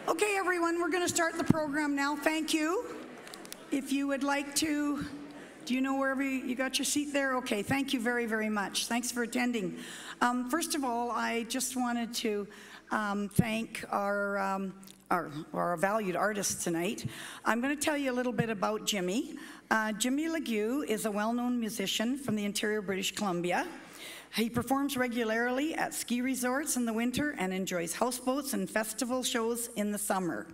Okay, everyone, we're going to start the program now. Thank you. If you would like to, do you know wherever you got your seat there? Okay, thank you very, very much. Thanks for attending. First of all, I just wanted to thank our valued artists tonight. I'm going to tell you a little bit about Jimmy. Jimmy Legue is a well-known musician from the interior British Columbia. He performs regularly at ski resorts in the winter and enjoys houseboats and festival shows in the summer.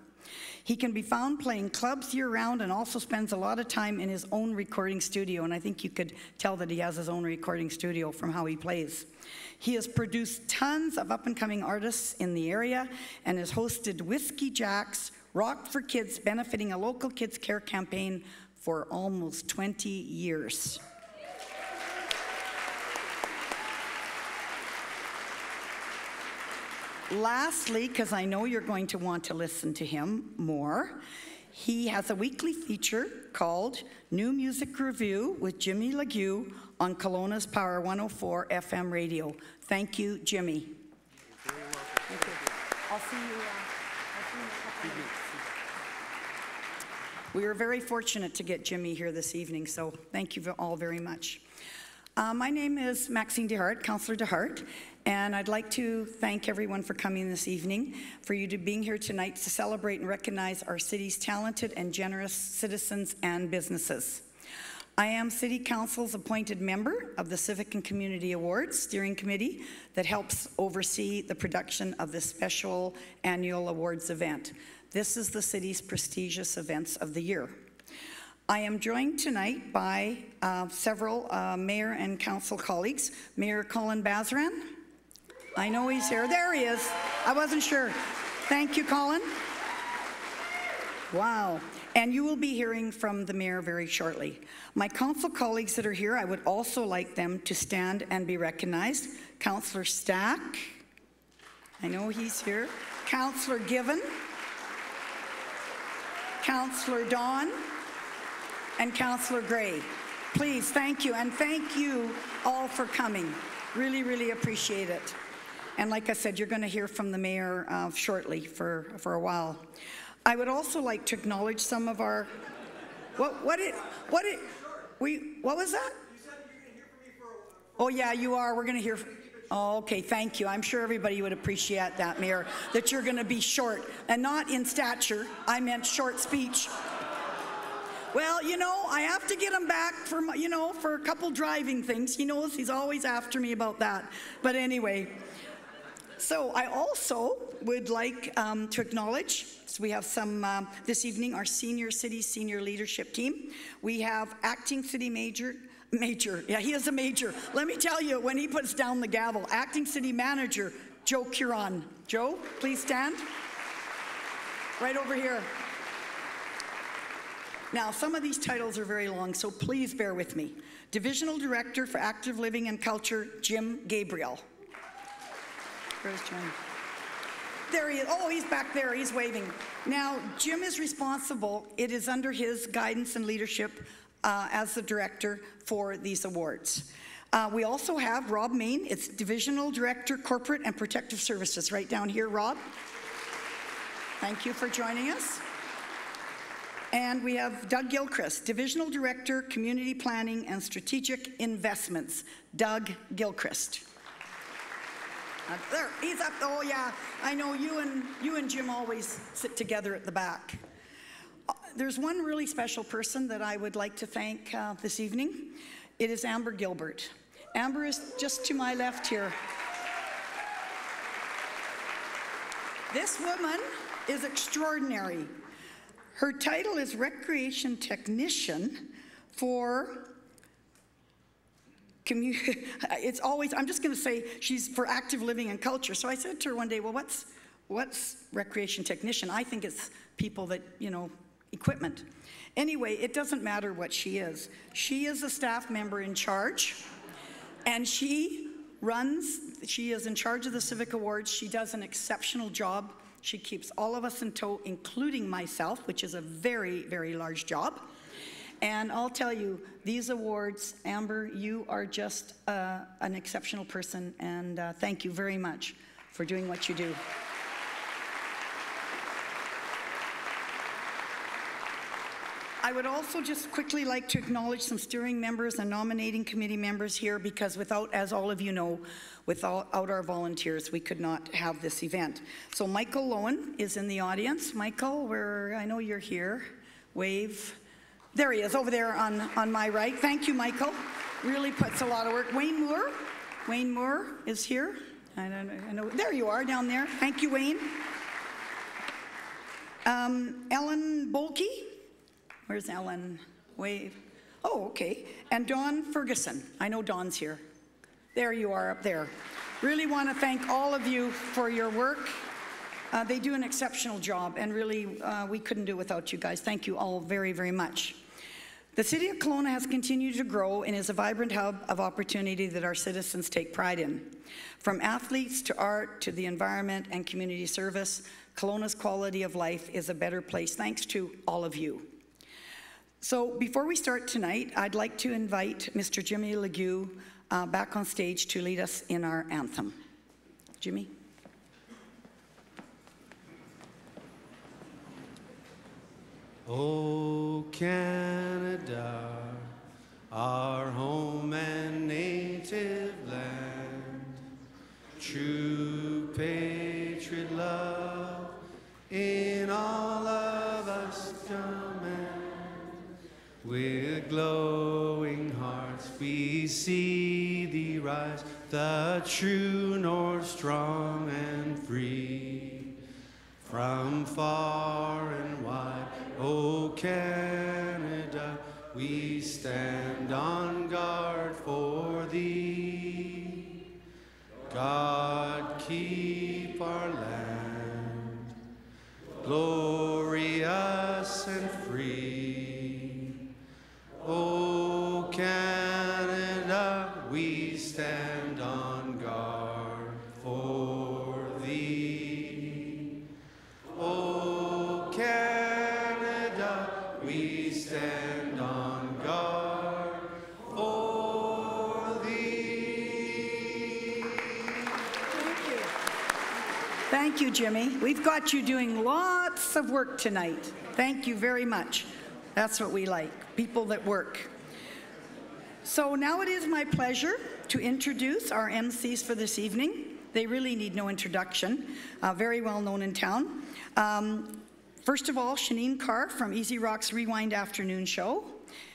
He can be found playing clubs year-round and also spends a lot of time in his own recording studio, and I think you could tell that he has his own recording studio from how he plays. He has produced tons of up-and-coming artists in the area and has hosted Whiskey Jack's Rock for Kids, benefiting a local kids care campaign for almost 20 years. Lastly, because I know you're going to want to listen to him more, he has a weekly feature called New Music Review with Jimmy Legue on Kelowna's Power 104 FM radio. Thank you, Jimmy. You're very welcome. Thank you. I'll see you in a couple minutes. We were very fortunate to get Jimmy here this evening, so thank you all very much. My name is Maxine DeHart, Councillor DeHart, and I'd like to thank everyone for coming this evening, for you to being here tonight to celebrate and recognize our city's talented and generous citizens and businesses. I am City Council's appointed member of the Civic and Community Awards Steering Committee that helps oversee the production of this special annual awards event. This is the city's prestigious events of the year. I am joined tonight by several mayor and council colleagues. Mayor Colin Bazran. I know he's here. There he is. I wasn't sure. Thank you, Colin. Wow. And you will be hearing from the mayor very shortly. My council colleagues that are here, I would also like them to stand and be recognized. Councillor Stack. I know he's here. Councillor Given. Councillor Dawn. And Councillor Gray. Please, thank you, and thank you all for coming. Really, really appreciate it. And like I said, you're going to hear from the mayor shortly for a while. I would also like to acknowledge some of our. What was that? You said you're going to hear from me for a while. Oh yeah, you are. We're going to hear. Oh, okay, thank you. I'm sure everybody would appreciate that, Mayor, that you're going to be short and not in stature. I meant short speech. Well, you know, I have to get him back for, you know, for a couple driving things. He knows he's always after me about that. But anyway, so I also would like to acknowledge, so we have some, this evening, our senior leadership team. We have acting city major, yeah, he is a major. Let me tell you, when he puts down the gavel, acting city manager, Joe Curon. Joe, please stand. Right over here. Now, some of these titles are very long, so please bear with me. Divisional Director for Active Living and Culture, Jim Gabriel. Where's Jim? There he is. Oh, he's back there. He's waving. Now, Jim is responsible. It is under his guidance and leadership as the director for these awards. We also have Rob Main. It's Divisional Director, Corporate and Protective Services. Right down here, Rob. Thank you for joining us. And we have Doug Gilchrist, Divisional Director, Community Planning and Strategic Investments. Doug Gilchrist. There, he's up. Oh yeah, I know you and Jim always sit together at the back. There's one really special person that I would like to thank this evening. It is Amber Gilbert. Amber is just to my left here. This woman is extraordinary. Her title is Recreation Technician for, it's always, I'm just going to say she's for Active Living and Culture. So I said to her one day, well, what's Recreation Technician? I think it's people that, you know, equipment. Anyway, it doesn't matter what she is. She is a staff member in charge, and she is in charge of the Civic Awards. She does an exceptional job. She keeps all of us in tow, including myself, which is a very, very large job. And I'll tell you, these awards, Amber, you are just an exceptional person, and thank you very much for doing what you do. I would also just quickly like to acknowledge some steering members and nominating committee members here, because without, as all of you know, without our volunteers, we could not have this event. So Michael Lowen is in the audience. Michael, I know you're here. Wave. There he is, over there on my right. Thank you, Michael. Really puts a lot of work. Wayne Moore is here. I know. There you are, down there. Thank you, Wayne. Ellen Bolke. Where's Ellen? Wave. Oh, okay. And Dawn Ferguson. I know Dawn's here. There you are up there. Really want to thank all of you for your work. They do an exceptional job, and really, we couldn't do it without you guys. Thank you all very, very much. The City of Kelowna has continued to grow and is a vibrant hub of opportunity that our citizens take pride in. From athletes to art to the environment and community service, Kelowna's quality of life is a better place thanks to all of you. So before we start tonight, I'd like to invite Mr. Jimmy Legue back on stage to lead us in our anthem. Jimmy. Oh, Canada, our home and native land, true patriot love in all of us command. With glowing hearts we see thee rise, the true north, strong and free. From far and wide, O Canada, we stand on guard for thee. God keep our land glorious and free. O Canada, we stand on guard for thee. O Canada, we stand on guard for thee. Thank you. Thank you, Jimmy. We've got you doing lots of work tonight. Thank you very much. That's what we like, people that work. So now it is my pleasure to introduce our MCs for this evening. They really need no introduction, very well known in town. First of all, Shanine Carr from Easy Rock's Rewind Afternoon Show.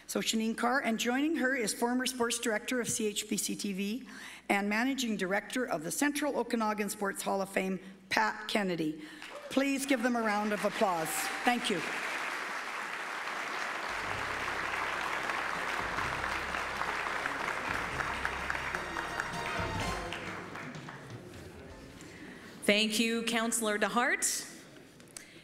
So Shanine Carr, and joining her is former sports director of CHBC TV and managing director of the Central Okanagan Sports Hall of Fame, Pat Kennedy. Please give them a round of applause. Thank you. Thank you, Councillor DeHart.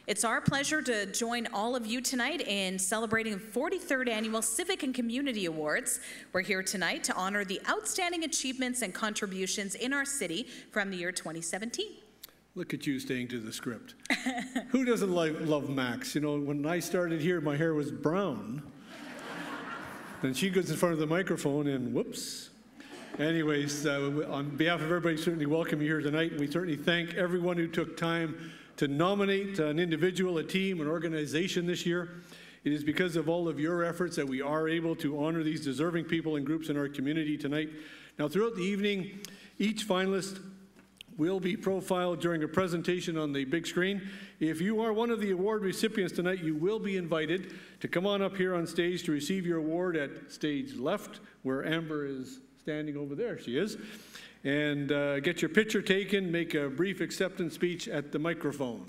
It's our pleasure to join all of you tonight in celebrating the 43rd Annual Civic and Community Awards. We're here tonight to honor the outstanding achievements and contributions in our city from the year 2017. Look at you staying to the script. Who doesn't love Max? You know, when I started here, my hair was brown. Then she goes in front of the microphone and whoops. Anyways, on behalf of everybody, certainly welcome you here tonight. We certainly thank everyone who took time to nominate an individual, a team, an organization this year. It is because of all of your efforts that we are able to honor these deserving people and groups in our community tonight. Now, throughout the evening, each finalist will be profiled during a presentation on the big screen. If you are one of the award recipients tonight, you will be invited to come on up here on stage to receive your award at stage left, where Amber is standing over there. She is. And get your picture taken, make a brief acceptance speech at the microphone.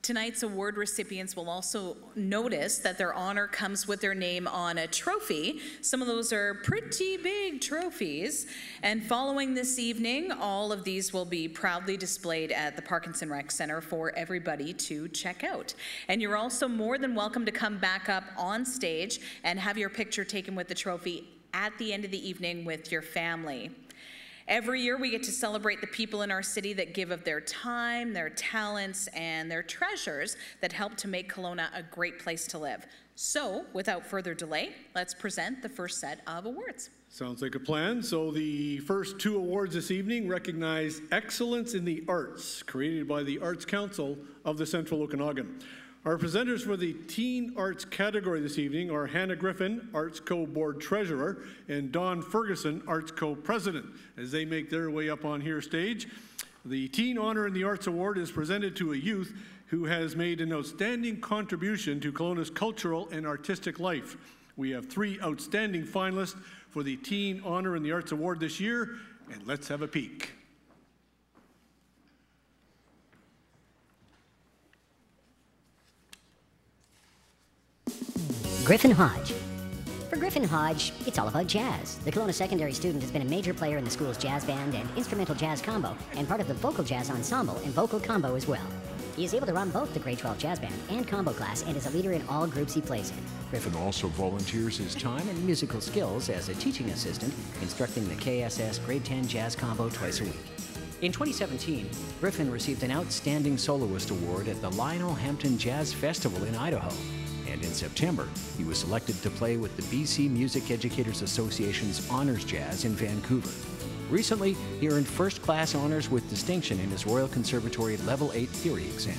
Tonight's award recipients will also notice that their honor comes with their name on a trophy. Some of those are pretty big trophies. And following this evening, all of these will be proudly displayed at the Parkinson Rec Center for everybody to check out. And you're also more than welcome to come back up on stage and have your picture taken with the trophy at the end of the evening with your family. Every year we get to celebrate the people in our city that give of their time, their talents, and their treasures that help to make Kelowna a great place to live. So, without further delay, let's present the first set of awards. Sounds like a plan. So the first two awards this evening recognize excellence in the arts, created by the Arts Council of the Central Okanagan. Our presenters for the Teen Arts category this evening are Hannah Griffin, Arts Co. Board Treasurer, and Dawn Ferguson, Arts Co. President. As they make their way up on here stage, the Teen Honor in the Arts Award is presented to a youth who has made an outstanding contribution to Kelowna's cultural and artistic life. We have 3 outstanding finalists for the Teen Honor in the Arts Award this year, and let's have a peek. Griffin Hodge. For Griffin Hodge, it's all about jazz. The Kelowna secondary student has been a major player in the school's jazz band and instrumental jazz combo, and part of the vocal jazz ensemble and vocal combo as well. He is able to run both the grade 12 jazz band and combo class and is a leader in all groups he plays in. Griffin also volunteers his time and musical skills as a teaching assistant, instructing the KSS grade 10 jazz combo twice a week. In 2017, Griffin received an Outstanding Soloist Award at the Lionel Hampton Jazz Festival in Idaho. And in September, he was selected to play with the BC Music Educators Association's Honors Jazz in Vancouver. Recently, he earned first-class honors with distinction in his Royal Conservatory Level 8 theory exam.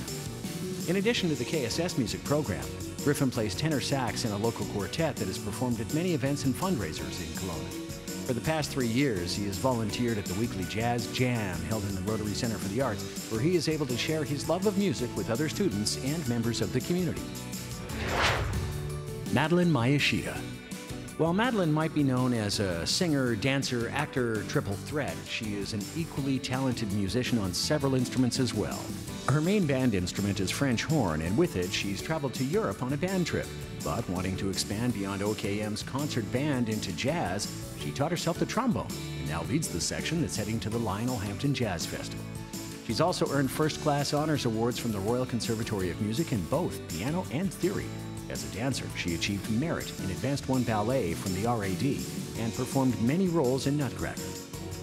In addition to the KSS music program, Griffin plays tenor sax in a local quartet that has performed at many events and fundraisers in Kelowna. For the past 3 years, he has volunteered at the weekly Jazz Jam held in the Rotary Centre for the Arts, where he is able to share his love of music with other students and members of the community. MADELYN MIYASHITA. While MADELYN might be known as a singer, dancer, actor, triple threat, she is an equally talented musician on several instruments as well. Her main band instrument is French horn, and with it, she's traveled to Europe on a band trip. But wanting to expand beyond OKM's concert band into jazz, she taught herself the trombone and now leads the section that's heading to the Lionel Hampton Jazz Festival. She's also earned first-class honors awards from the Royal Conservatory of Music in both piano and theory. As a dancer, she achieved merit in Advanced 1 Ballet from the RAD and performed many roles in Nutcracker.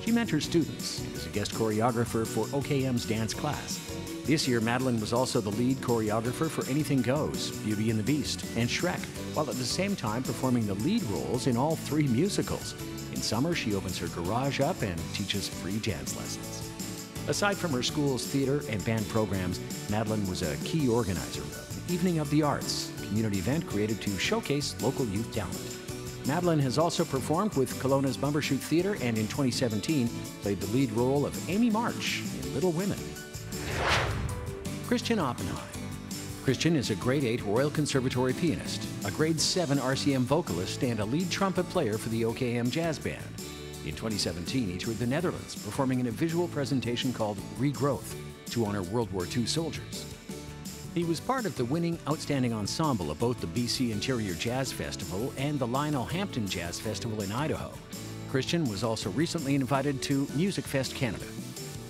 She mentors students and is a guest choreographer for OKM's dance class. This year, MADELYN was also the lead choreographer for Anything Goes, Beauty and the Beast, and Shrek, while at the same time performing the lead roles in all 3 musicals. In summer, she opens her garage up and teaches free dance lessons. Aside from her school's theater and band programs, MADELYN was a key organizer of the Evening of the Arts, a community event created to showcase local youth talent. MADELYN has also performed with Kelowna's Bumbershoot Theatre and in 2017 played the lead role of Amy March in Little Women. KRISTIAN Oppenheim. KRISTIAN is a grade 8 Royal Conservatory pianist, a grade 7 RCM vocalist, and a lead trumpet player for the OKM Jazz Band. In 2017, he toured the Netherlands, performing in a visual presentation called Regrowth to honor World War II soldiers. He was part of the winning Outstanding Ensemble of both the BC Interior Jazz Festival and the Lionel Hampton Jazz Festival in Idaho. KRISTIAN was also recently invited to Music Fest Canada.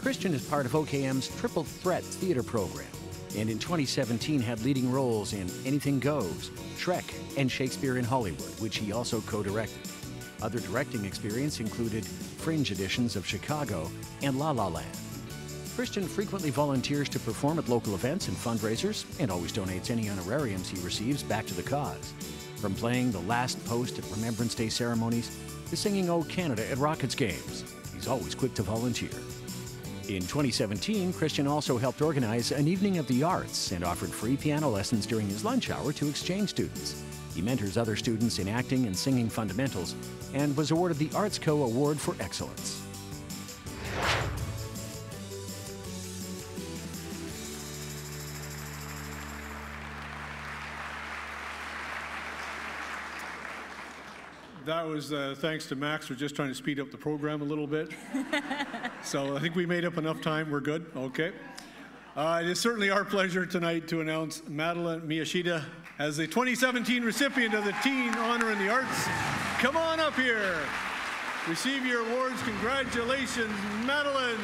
KRISTIAN is part of OKM's Triple Threat Theatre program, and in 2017 had leading roles in Anything Goes, Shrek, and Shakespeare in Hollywood, which he also co-directed. Other directing experience included fringe editions of Chicago and La La Land. KRISTIAN frequently volunteers to perform at local events and fundraisers and always donates any honorariums he receives back to the cause. From playing the last post at Remembrance Day ceremonies to singing O Canada at Rockets games, he's always quick to volunteer. In 2017, KRISTIAN also helped organize an Evening of the Arts and offered free piano lessons during his lunch hour to exchange students. He mentors other students in acting and singing fundamentals and was awarded the Arts Co. Award for Excellence. That was thanks to Max for just trying to speed up the program a little bit. So I think we made up enough time. We're good. Okay. It is certainly our pleasure tonight to announce MADELYN MIYASHITA as the 2017 recipient of the Teen Honor in the Arts. Come on up here. Receive your awards. Congratulations, MADELYN.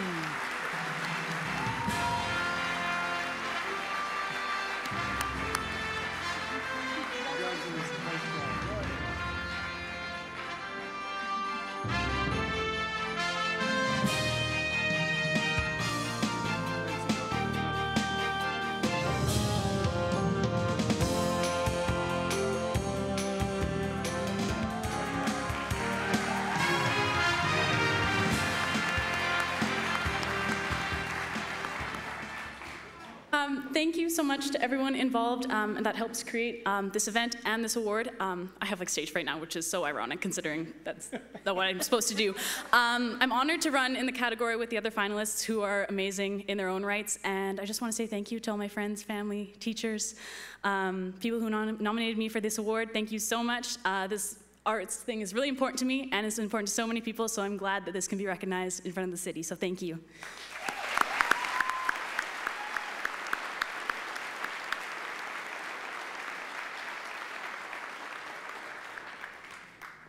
thank you so much to everyone involved and that helps create this event and this award. I have like stage fright now, which is so ironic considering that's what I'm supposed to do. I'm honored to run in the category with the other finalists who are amazing in their own rights, and I just want to say thank you to all my friends, family, teachers, people who nominated me for this award. Thank you so much. This arts thing is really important to me, and it's important to so many people, so I'm glad that this can be recognized in front of the city, so thank you.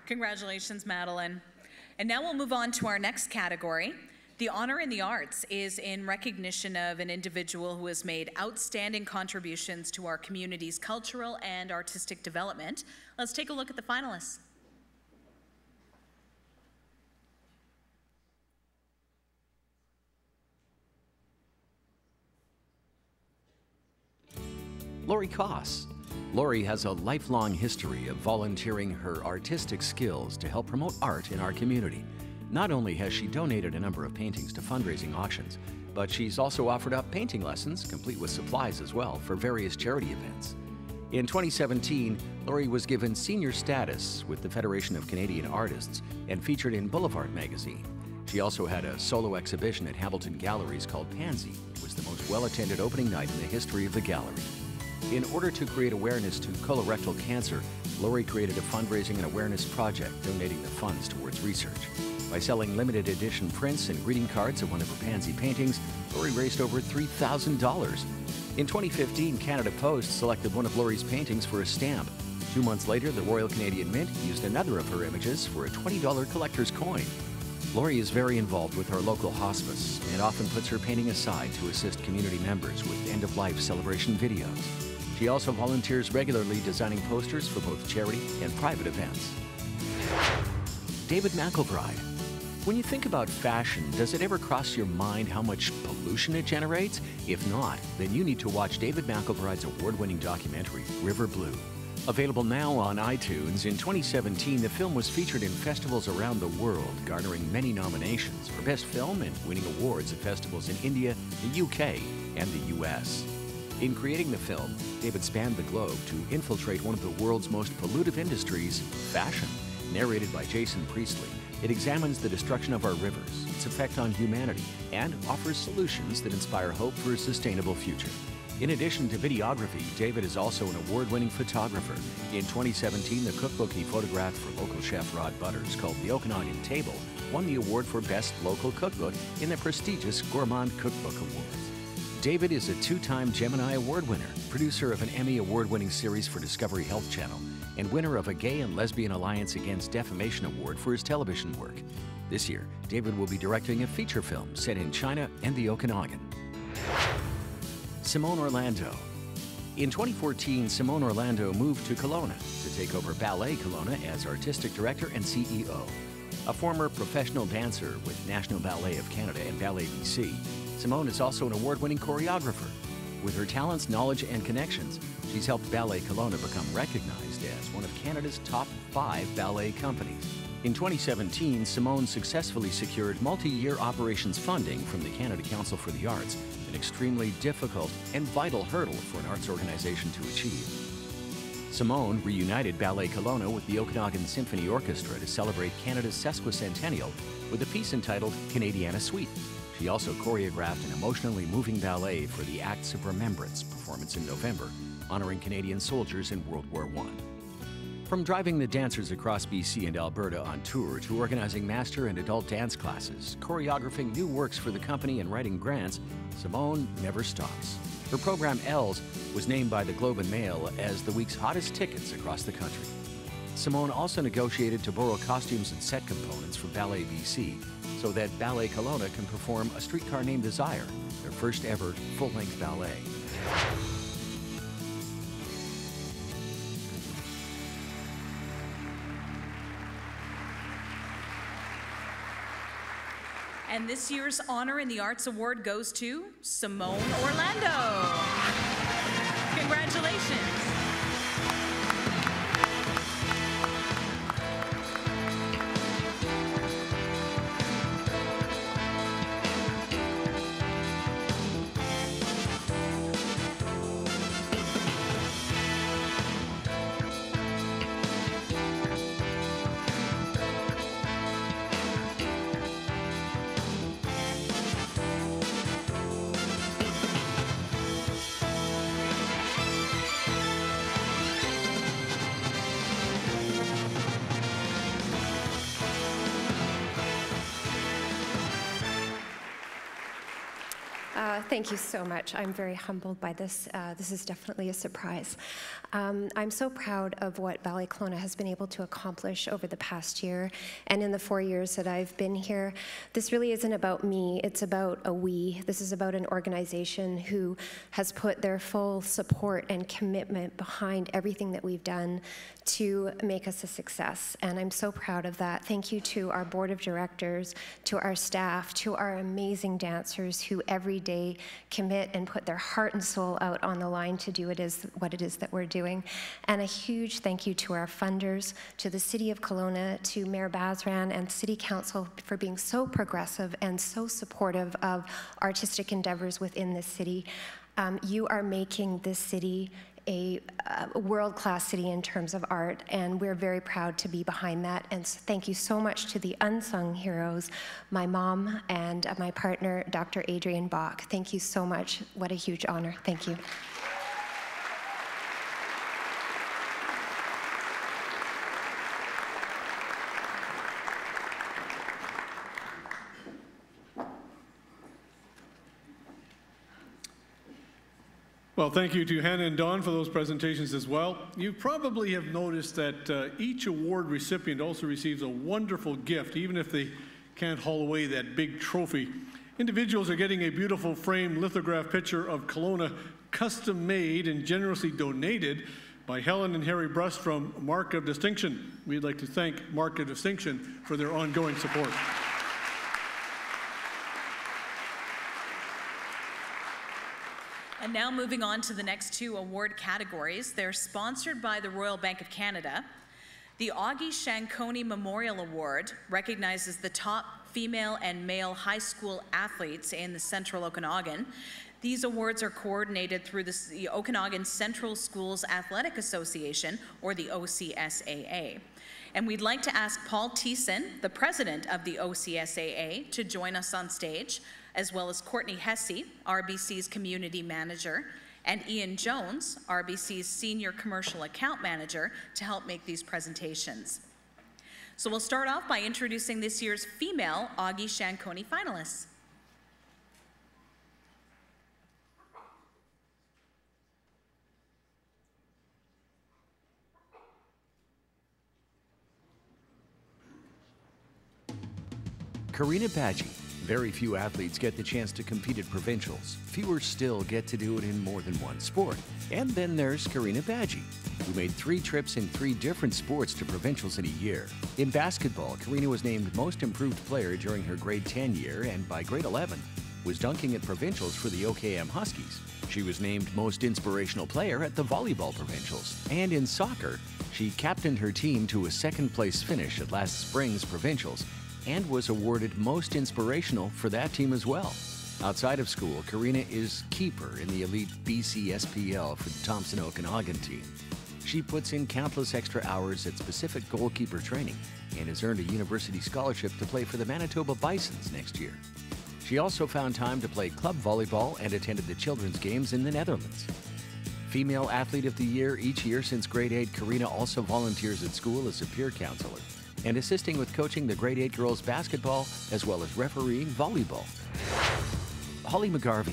Congratulations, Madeline. And now we'll move on to our next category. The honor in the arts is in recognition of an individual who has made outstanding contributions to our community's cultural and artistic development. Let's take a look at the finalists. Laurie KOSS. Laurie has a lifelong history of volunteering her artistic skills to help promote art in our community. Not only has she donated a number of paintings to fundraising auctions, but she's also offered up painting lessons, complete with supplies as well, for various charity events. In 2017, Laurie was given senior status with the Federation of Canadian Artists and featured in Boulevard magazine. She also had a solo exhibition at Hamilton Galleries called Pansy. It was the most well-attended opening night in the history of the gallery. In order to create awareness to colorectal cancer, Laurie created a fundraising and awareness project donating the funds towards research. By selling limited edition prints and greeting cards of one of her Pansy paintings, Laurie raised over $3,000. In 2015, Canada Post selected one of Laurie's paintings for a stamp. 2 months later, the Royal Canadian Mint used another of her images for a $20 collector's coin. Laurie is very involved with our local hospice and often puts her painting aside to assist community members with end-of-life celebration videos. She also volunteers regularly designing posters for both charity and private events. David McIlvride. When you think about fashion, does it ever cross your mind how much pollution it generates? If not, then you need to watch David McIlvride's award-winning documentary, River Blue. Available now on iTunes, in 2017, the film was featured in festivals around the world, garnering many nominations for Best Film and winning awards at festivals in India, the UK, and the US. In creating the film, David spanned the globe to infiltrate one of the world's most pollutive industries, fashion. Narrated by Jason Priestley, it examines the destruction of our rivers, its effect on humanity, and offers solutions that inspire hope for a sustainable future. In addition to videography, David is also an award-winning photographer. In 2017, the cookbook he photographed for local chef Rod Butters, called The Okanagan Table, won the award for Best Local Cookbook in the prestigious Gourmand Cookbook Awards. David is a 2-time Gemini Award winner, producer of an Emmy Award-winning series for Discovery Health Channel, and winner of a Gay and Lesbian Alliance Against Defamation Award for his television work. This year, David will be directing a feature film set in China and the Okanagan. Simone Orlando. In 2014, Simone Orlando moved to Kelowna to take over Ballet Kelowna as Artistic Director and CEO. A former professional dancer with National Ballet of Canada and Ballet BC, Simone is also an award-winning choreographer. With her talents, knowledge, and connections, she's helped Ballet Kelowna become recognized as one of Canada's top 5 ballet companies. In 2017, Simone successfully secured multi-year operations funding from the Canada Council for the Arts, an extremely difficult and vital hurdle for an arts organization to achieve. Simone reunited Ballet Kelowna with the Okanagan Symphony Orchestra to celebrate Canada's sesquicentennial with a piece entitled Canadiana Suite. She also choreographed an emotionally moving ballet for the Acts of Remembrance performance in November, honoring Canadian soldiers in World War I. From driving the dancers across BC and Alberta on tour to organizing master and adult dance classes, choreographing new works for the company and writing grants, Simone never stops. Her program, Els, was named by the Globe and Mail as the week's hottest tickets across the country. Simone also negotiated to borrow costumes and set components from Ballet BC so that Ballet Kelowna can perform A Streetcar Named Desire, their first ever full-length ballet. And this year's Honor in the Arts Award goes to Simone Orlando. Congratulations. Thank you so much. I'm very humbled by this. This is definitely a surprise. I'm so proud of what Valley Kelowna has been able to accomplish over the past year and in the 4 years that I've been here. This really isn't about me, it's about a we. This is about an organization who has put their full support and commitment behind everything that we've done to make us a success, and I'm so proud of that. Thank you to our board of directors, to our staff, to our amazing dancers who every day commit and put their heart and soul out on the line to do what it is that we're doing. And a huge thank you to our funders, to the City of Kelowna, to Mayor Bazran and City Council for being so progressive and so supportive of artistic endeavors within this city. You are making this city a world-class city in terms of art, and we're very proud to be behind that. And so thank you so much to the unsung heroes, my mom and my partner, Dr. Adrienne Bach. Thank you so much. What a huge honor. Thank you. Well, thank you to Hannah and Dawn for those presentations as well. You probably have noticed that each award recipient also receives a wonderful gift, even if they can't haul away that big trophy. Individuals are getting a beautiful framed lithograph picture of Kelowna, custom made and generously donated by Helen and Harry Brust from Mark of Distinction. We'd like to thank Mark of Distinction for their ongoing support. And now moving on to the next two award categories. They're sponsored by the Royal Bank of Canada. The Augie Shankoni Memorial Award recognizes the top female and male high school athletes in the Central Okanagan. These awards are coordinated through the Okanagan Central Schools Athletic Association, or the OCSAA. And we'd like to ask Paul Thiessen, the president of the OCSAA, to join us on stage, as well as Courtney Hesse, RBC's community manager, and Ian Jones, RBC's senior commercial account manager, to help make these presentations. So we'll start off by introducing this year's female Augie Shankoni finalists. KARINA BAGI. Very few athletes get the chance to compete at provincials. Fewer still get to do it in more than one sport. And then there's KARINA BAGI, who made 3 trips in 3 different sports to provincials in a year. In basketball, KARINA was named Most Improved Player during her grade 10 year, and by grade 11, was dunking at provincials for the OKM Huskies. She was named Most Inspirational Player at the volleyball provincials. And in soccer, she captained her team to a 2nd place finish at last spring's provincials, and was awarded Most Inspirational for that team as well. Outside of school, KARINA is keeper in the elite BCSPL for the Thompson Okanagan team. She puts in countless extra hours at specific goalkeeper training and has earned a university scholarship to play for the Manitoba Bisons next year. She also found time to play club volleyball and attended the children's games in the Netherlands. Female Athlete of the Year each year since grade 8, KARINA also volunteers at school as a peer counselor and assisting with coaching the grade 8 girls basketball, as well as refereeing volleyball. Holly McGarvey.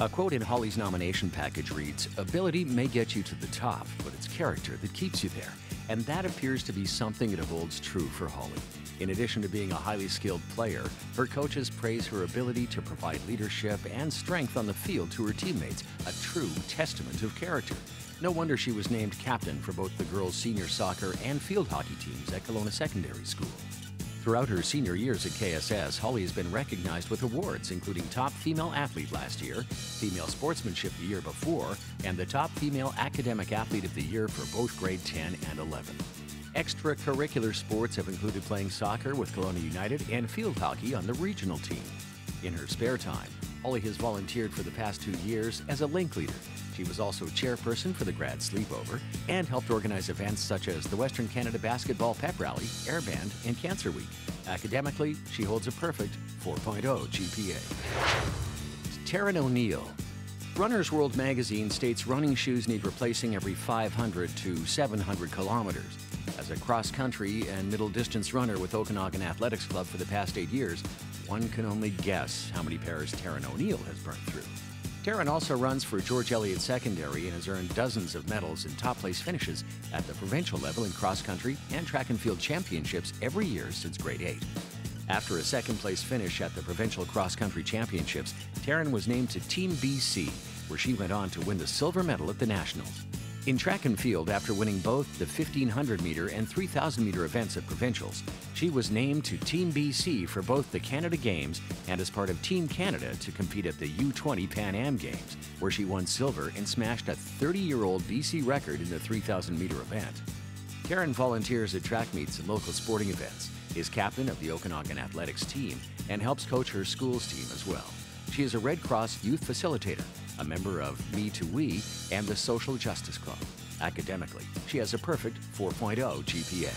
A quote in Holly's nomination package reads, "Ability may get you to the top, but it's character that keeps you there." And that appears to be something that holds true for Holly. In addition to being a highly skilled player, her coaches praise her ability to provide leadership and strength on the field to her teammates, a true testament of character. No wonder she was named captain for both the girls' senior soccer and field hockey teams at Kelowna Secondary School. Throughout her senior years at KSS, Holly has been recognized with awards, including Top Female Athlete last year, Female Sportsmanship the year before, and the Top Female Academic Athlete of the Year for both grade 10 and 11. Extracurricular sports have included playing soccer with Kelowna United and field hockey on the regional team. In her spare time, Holly has volunteered for the past 2 years as a link leader. She was also chairperson for the grad sleepover and helped organize events such as the Western Canada Basketball Pep Rally, Air Band, and Cancer Week. Academically, she holds a perfect 4.0 GPA. TARYN O'Neill. Runner's World magazine states running shoes need replacing every 500 to 700 kilometers. As a cross-country and middle-distance runner with Okanagan Athletics Club for the past 8 years, one can only guess how many pairs TARYN O'Neill has burned through. TARYN also runs for George Eliot Secondary and has earned dozens of medals and top-place finishes at the provincial level in cross-country and track and field championships every year since grade 8. After a second-place finish at the provincial cross-country championships, TARYN was named to Team BC, where she went on to win the silver medal at the Nationals. In track and field, after winning both the 1,500-meter and 3,000-meter events at provincials, she was named to Team BC for both the Canada Games and as part of Team Canada to compete at the U20 Pan Am Games, where she won silver and smashed a 30-year-old BC record in the 3,000-meter event. TARYN volunteers at track meets and local sporting events, is captain of the Okanagan Athletics team, and helps coach her school's team as well. She is a Red Cross youth facilitator, a member of Me to We, and the Social Justice Club. Academically, she has a perfect 4.0 GPA.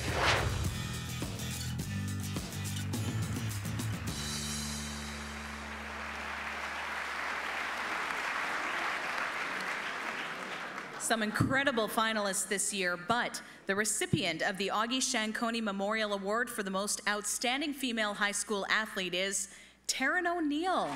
Some incredible finalists this year, but the recipient of the Augie Shankoni Memorial Award for the most outstanding female high school athlete is TARYN O'Neill.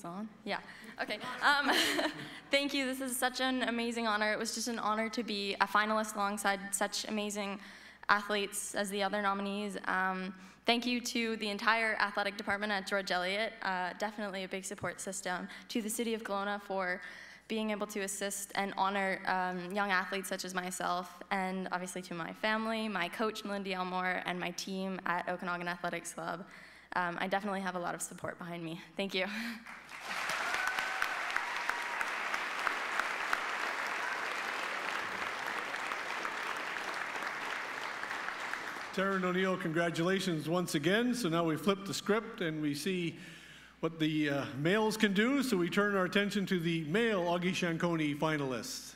On? Yeah. Okay. Thank you. This is such an amazing honor. It was just an honor to be a finalist alongside such amazing athletes as the other nominees. Thank you to the entire athletic department at George Eliot. Definitely a big support system. To the City of Kelowna for being able to assist and honor young athletes such as myself, and obviously to my family, my coach, Melindy Elmore, and my team at Okanagan Athletics Club. I definitely have a lot of support behind me. Thank you. TARYN O'Neill, congratulations once again. So now we flip the script and we see what the males can do. So we turn our attention to the male Augie Shankoni finalists.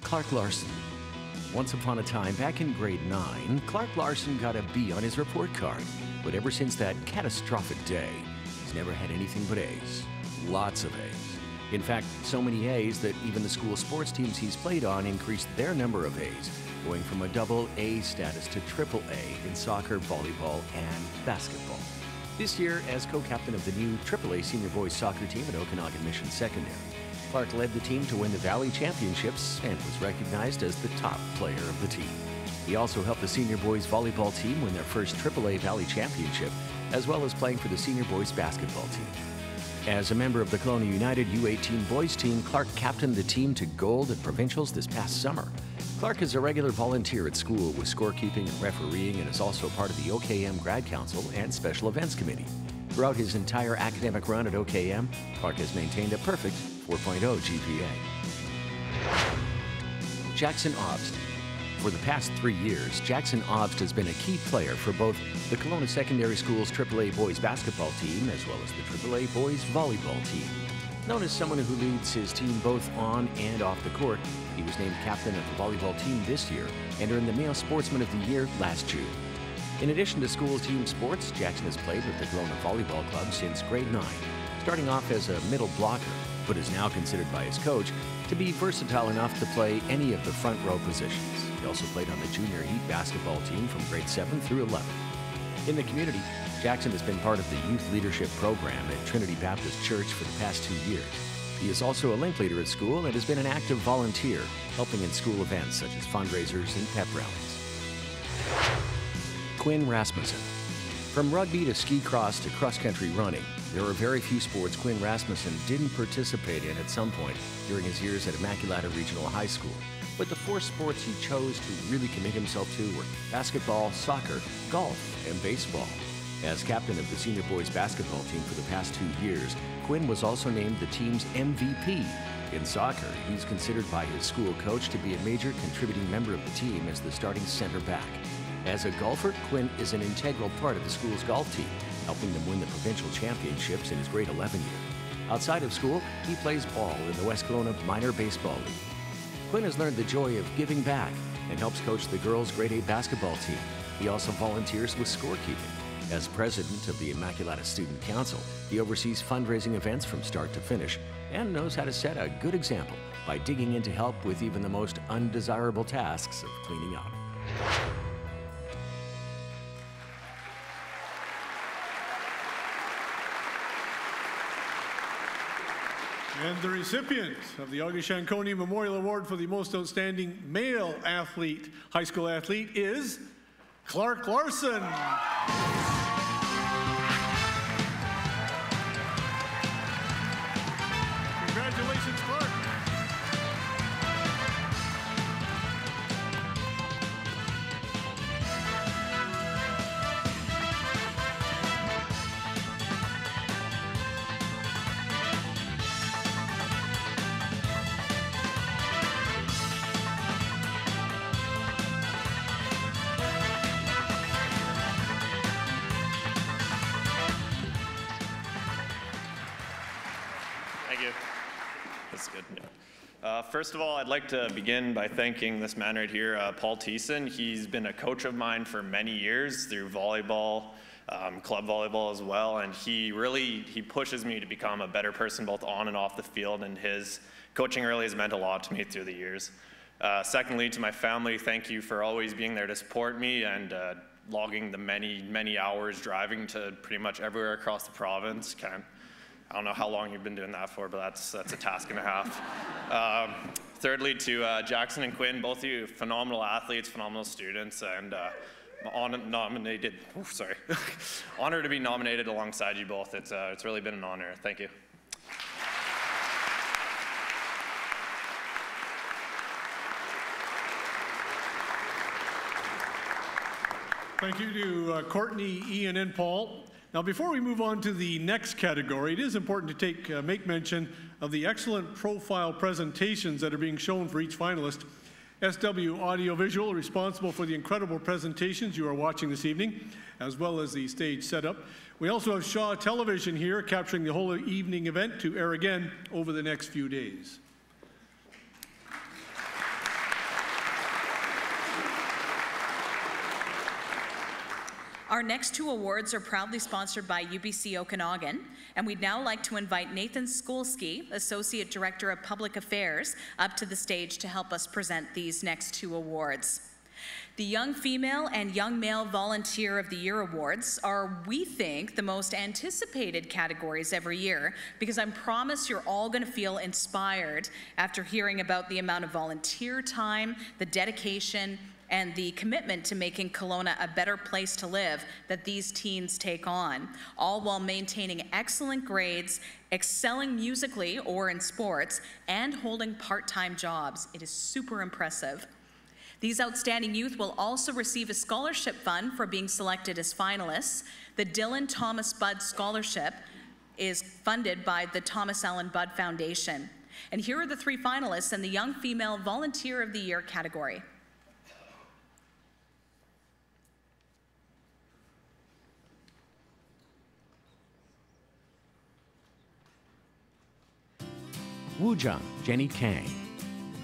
Clarke Larsen. Once upon a time, back in grade 9, Clarke Larsen got a B on his report card. But ever since that catastrophic day, he's never had anything but A's. Lots of A's. In fact, so many A's that even the school sports teams he's played on increased their number of A's, going from a double A status to triple A in soccer, volleyball, and basketball. This year, as co-captain of the new AAA senior boys soccer team at Okanagan Mission Secondary, Clarke led the team to win the Valley Championships and was recognized as the top player of the team. He also helped the senior boys volleyball team win their first AAA Valley Championship, as well as playing for the senior boys basketball team. As a member of the Kelowna United U18 boys team, Clarke captained the team to gold at provincials this past summer. Clarke is a regular volunteer at school with scorekeeping and refereeing, and is also part of the OKM Grad Council and Special Events Committee. Throughout his entire academic run at OKM, Clarke has maintained a perfect 4.0 GPA. Jackson Obst. For the past 3 years, Jackson Obst has been a key player for both the Kelowna Secondary School's AAA boys basketball team as well as the AAA boys volleyball team. Known as someone who leads his team both on and off the court, he was named captain of the volleyball team this year and earned the Male Sportsman of the Year last June. In addition to school team sports, Jackson has played with the Kelowna Volleyball Club since grade 9, starting off as a middle blocker, but is now considered by his coach to be versatile enough to play any of the front row positions. He also played on the junior heat basketball team from grade 7 through 11. In the community, Jackson has been part of the youth leadership program at Trinity Baptist Church for the past 2 years. He is also a link leader at school and has been an active volunteer, helping in school events such as fundraisers and pep rallies. QUINN Rasmussen. From rugby to ski cross to cross-country running, There are very few sports Quinn Rasmussen didn't participate in at some point during his years at Immaculata Regional High School. But the 4 sports he chose to really commit himself to were basketball, soccer, golf, and baseball. As captain of the senior boys basketball team for the past 2 years, Quinn was also named the team's MVP. In soccer, he's considered by his school coach to be a major contributing member of the team as the starting center back. As a golfer, Quinn is an integral part of the school's golf team, helping them win the provincial championships in his grade 11 year. Outside of school, he plays ball in the West Kelowna Minor Baseball League. Quinn has learned the joy of giving back and helps coach the girls' grade 8 basketball team. He also volunteers with scorekeeping. As president of the Immaculata Student Council, he oversees fundraising events from start to finish and knows how to set a good example by digging in to help with even the most undesirable tasks of cleaning up. And the recipient of the August Shankoni Memorial Award for the most outstanding male athlete, high school athlete, is Clarke Larsen. Congratulations, Clarke. First of all, I'd like to begin by thanking this man right here, Paul Thiessen. He's been a coach of mine for many years through volleyball, club volleyball as well, and he pushes me to become a better person both on and off the field, and his coaching really has meant a lot to me through the years. Secondly, to my family, thank you for always being there to support me and logging the many hours driving to pretty much everywhere across the province. I don't know how long you've been doing that for, but that's a task and a half. Thirdly, to Jackson and Quinn, both of you phenomenal athletes, phenomenal students, and honored to be nominated alongside you both. It's really been an honor. Thank you. Thank you to Courtney, Ian, and Paul. Now, before we move on to the next category, it is important to make mention of the excellent profile presentations that are being shown for each finalist. SW Audiovisual, responsible for the incredible presentations you are watching this evening, as well as the stage setup. We also have Shaw Television here, capturing the whole evening event to air again over the next few days. Our next 2 awards are proudly sponsored by UBC Okanagan, and we'd now like to invite Nathan Skolsky, Associate Director of Public Affairs, up to the stage to help us present these next 2 awards. The Young Female and Young Male Volunteer of the Year Awards are, we think, the most anticipated categories every year, because I promise you're all going to feel inspired after hearing about the amount of volunteer time, the dedication, and the commitment to making Kelowna a better place to live that these teens take on, all while maintaining excellent grades, excelling musically or in sports, and holding part-time jobs. It is super impressive. These outstanding youth will also receive a scholarship fund for being selected as finalists. The Dylan Thomas Budd Scholarship is funded by the Thomas Allen Budd Foundation. And here are the 3 finalists in the Young Female Volunteer of the Year category. Woo-Jung Jenny Kang.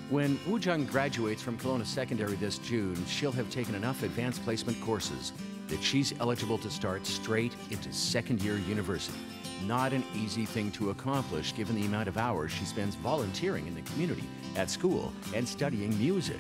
When Woo-Jung graduates from Kelowna Secondary this June, she'll have taken enough advanced placement courses that she's eligible to start straight into second-year university. Not an easy thing to accomplish given the amount of hours she spends volunteering in the community, at school, and studying music.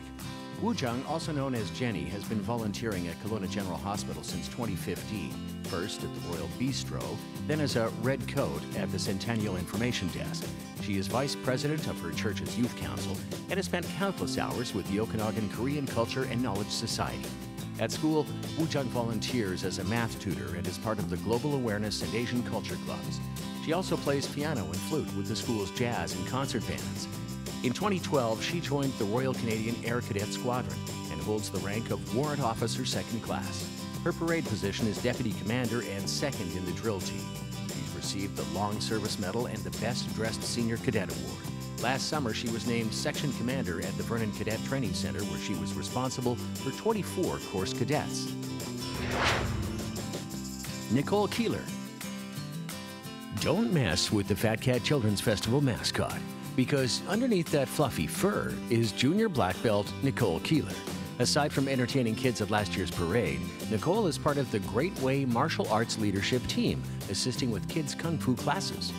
Woo-Jung, also known as Jenny, has been volunteering at Kelowna General Hospital since 2015, first at the Royal Bistro, then as a red coat at the Centennial Information Desk. She is vice president of her church's youth council and has spent countless hours with the Okanagan Korean Culture and Knowledge Society. At school, Jung volunteers as a math tutor and is part of the Global Awareness and Asian Culture Clubs. She also plays piano and flute with the school's jazz and concert bands. In 2012, she joined the Royal Canadian Air Cadet Squadron and holds the rank of Warrant Officer 2nd Class. Her parade position is Deputy Commander and second in the drill team. She's received the Long Service Medal and the Best Dressed Senior Cadet Award. Last summer, she was named Section Commander at the Vernon Cadet Training Center, where she was responsible for 24 course cadets. Nicole Keeler. Don't mess with the Fat Cat Children's Festival mascot, because underneath that fluffy fur is junior black belt Nicole Keeler. Aside from entertaining kids at last year's parade, Nicole is part of the Great Way Martial Arts Leadership Team, assisting with kids' Kung Fu classes.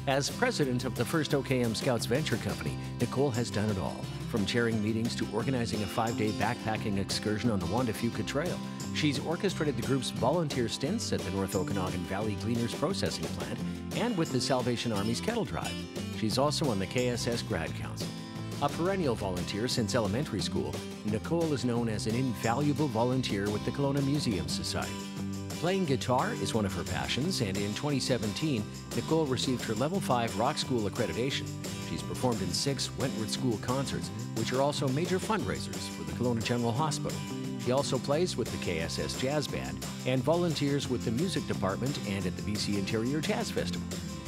As president of the first OKM Scouts Venture Company, Nicole has done it all, from chairing meetings to organizing a 5-day backpacking excursion on the Juan de Fuca Trail. She's orchestrated the group's volunteer stints at the North Okanagan Valley Gleaners Processing Plant and with the Salvation Army's Kettle Drive. She's also on the KSS Grad Council. A perennial volunteer since elementary school, Nicole is known as an invaluable volunteer with the Kelowna Museum Society. Playing guitar is one of her passions, and in 2017, Nicole received her Level 5 Rock School accreditation. She's performed in 6 Wentworth School concerts, which are also major fundraisers for the Kelowna General Hospital. She also plays with the KSS Jazz Band and volunteers with the music department and at the BC Interior Jazz Festival.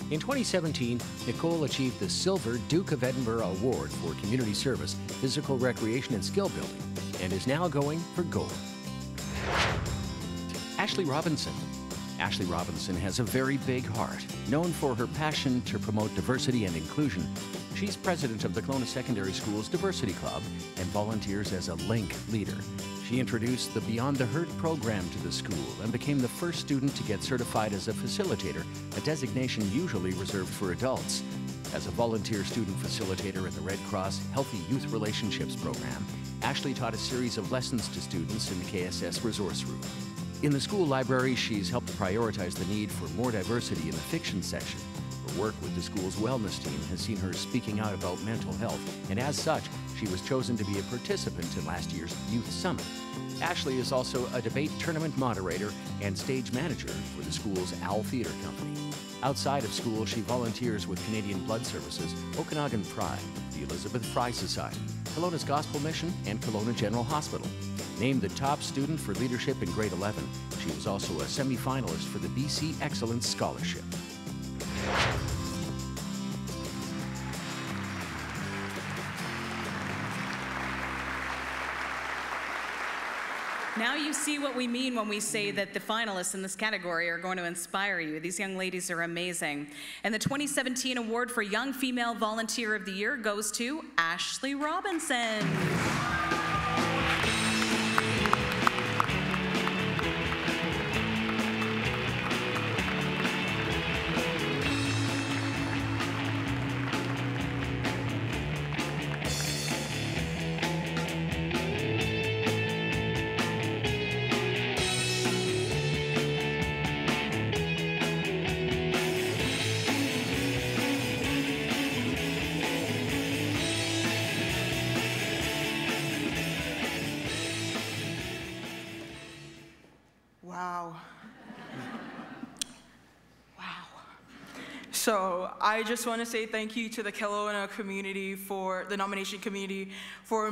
In 2017, Nicole achieved the Silver Duke of Edinburgh Award for Community Service, Physical Recreation and Skill Building, and is now going for gold. Ashley Robinson. Ashley Robinson has a very big heart. Known for her passion to promote diversity and inclusion, she's president of the Kelowna Secondary School's Diversity Club and volunteers as a LINK leader. She introduced the Beyond the Hurt program to the school and became the first student to get certified as a facilitator, a designation usually reserved for adults. As a volunteer student facilitator in the Red Cross Healthy Youth Relationships program, Ashley taught a series of lessons to students in the KSS Resource Room. In the school library, she's helped prioritize the need for more diversity in the fiction section. Her work with the school's wellness team has seen her speaking out about mental health, and as such, she was chosen to be a participant in last year's Youth Summit. Ashley is also a debate tournament moderator and stage manager for the school's Owl Theatre Company. Outside of school, she volunteers with Canadian Blood Services, Okanagan Pride, the Elizabeth Fry Society, Kelowna's Gospel Mission, and Kelowna General Hospital. Named the top student for leadership in grade 11, she was also a semi-finalist for the BC Excellence Scholarship. Now you see what we mean when we say that the finalists in this category are going to inspire you. These young ladies are amazing. And the 2017 award for Young Female Volunteer of the Year goes to Ashley Robinson. So I just want to say thank you to the Kelowna community, for the nomination committee, for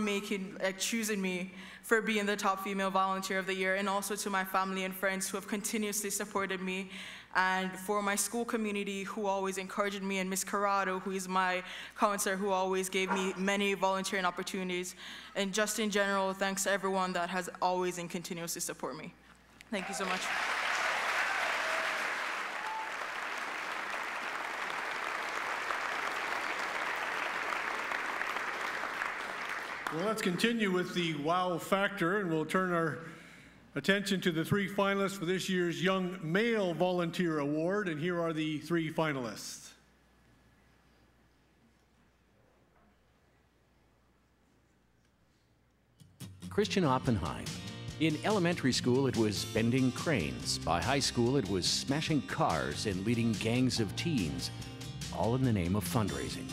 choosing me for being the top female volunteer of the year, and also to my family and friends who have continuously supported me, and for my school community who always encouraged me, and Miss Corrado, who is my counselor, who always gave me many volunteering opportunities, and just in general, thanks to everyone that has always and continuously supported me. Thank you so much. Well, let's continue with the wow factor, and we'll turn our attention to the 3 finalists for this year's Young Male Volunteer Award, and here are the 3 finalists. Christian Oppenheim. In elementary school, it was bending cranes. By high school, it was smashing cars and leading gangs of teens, all in the name of fundraising.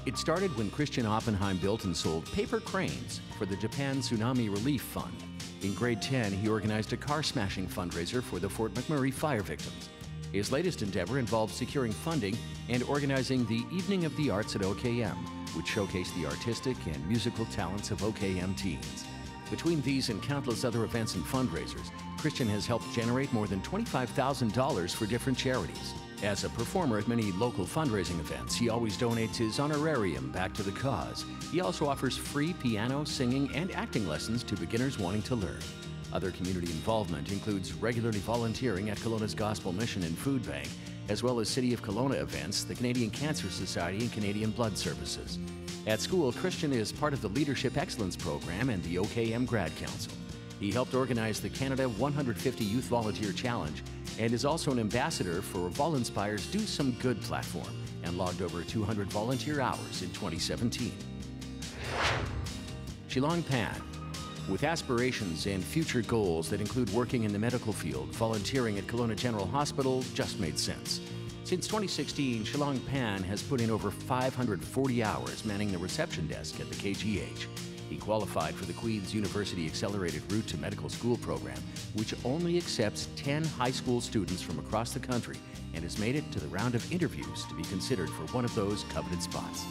It started when Christian Oppenheim built and sold paper cranes for the Japan Tsunami Relief Fund. In grade 10, he organized a car smashing fundraiser for the Fort McMurray fire victims. His latest endeavor involved securing funding and organizing the Evening of the Arts at OKM, which showcased the artistic and musical talents of OKM teens. Between these and countless other events and fundraisers, Christian has helped generate more than $25,000 for different charities. As a performer at many local fundraising events, he always donates his honorarium back to the cause. He also offers free piano, singing, and acting lessons to beginners wanting to learn. Other community involvement includes regularly volunteering at Kelowna's Gospel Mission and Food Bank, as well as City of Kelowna events, the Canadian Cancer Society, and Canadian Blood Services. At school, Christian is part of the Leadership Excellence Program and the OKM Grad Council. He helped organize the Canada 150 Youth Volunteer Challenge and is also an ambassador for Volinspire's Do Some Good platform and logged over 200 volunteer hours in 2017. Shilong Pan. With aspirations and future goals that include working in the medical field, volunteering at Kelowna General Hospital just made sense. Since 2016, Shilong Pan has put in over 540 hours manning the reception desk at the KGH. He qualified for the Queen's University Accelerated Route to Medical School program, which only accepts 10 high school students from across the country and has made it to the round of interviews to be considered for one of those coveted spots.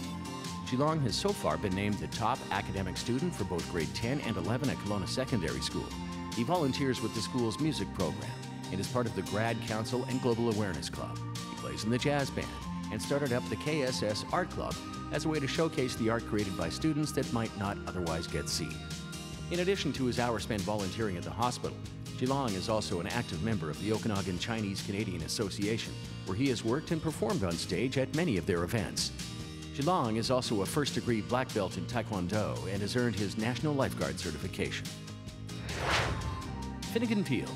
Shilong has so far been named the top academic student for both grade 10 and 11 at Kelowna Secondary School. He volunteers with the school's music program and is part of the Grad Council and Global Awareness Club. He plays in the jazz band and started up the KSS Art Club as a way to showcase the art created by students that might not otherwise get seen. In addition to his hours spent volunteering at the hospital, Shilong is also an active member of the Okanagan Chinese Canadian Association, where he has worked and performed on stage at many of their events. Shilong is also a first-degree black belt in Taekwondo and has earned his National Lifeguard certification. Finnegan Peel.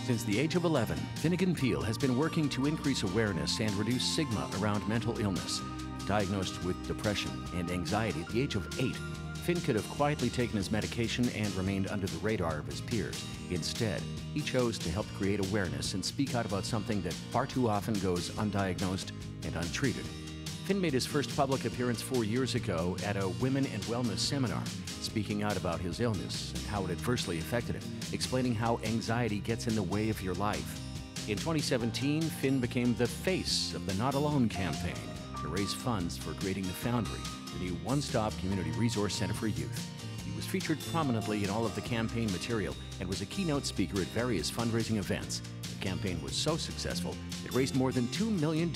Since the age of 11, Finnegan Peel has been working to increase awareness and reduce stigma around mental illness. Diagnosed with depression and anxiety at the age of 8, Finn could have quietly taken his medication and remained under the radar of his peers. Instead, he chose to help create awareness and speak out about something that far too often goes undiagnosed and untreated. Finn made his first public appearance 4 years ago at a women and wellness seminar, speaking out about his illness and how it adversely affected him, explaining how anxiety gets in the way of your life. In 2017, Finn became the face of the Not Alone campaign to raise funds for creating the Foundry, the new one-stop community resource center for youth. He was featured prominently in all of the campaign material and was a keynote speaker at various fundraising events. The campaign was so successful, it raised more than $2 million.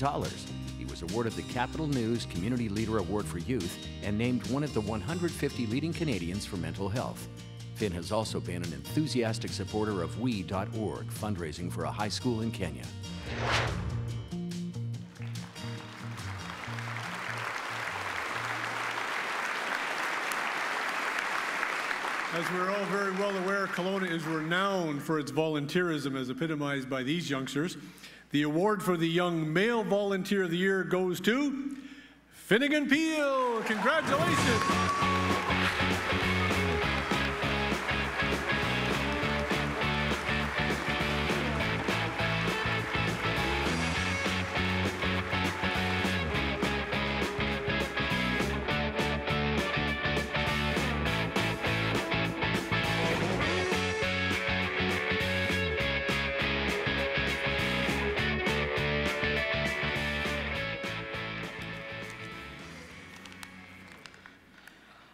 He was awarded the Capital News Community Leader Award for Youth and named one of the 150 leading Canadians for mental health. Finn has also been an enthusiastic supporter of We.org, fundraising for a high school in Kenya. As we're all very well aware, Kelowna is renowned for its volunteerism as epitomized by these youngsters. The award for the Young Male Volunteer of the Year goes to Finnegan Peel. Congratulations.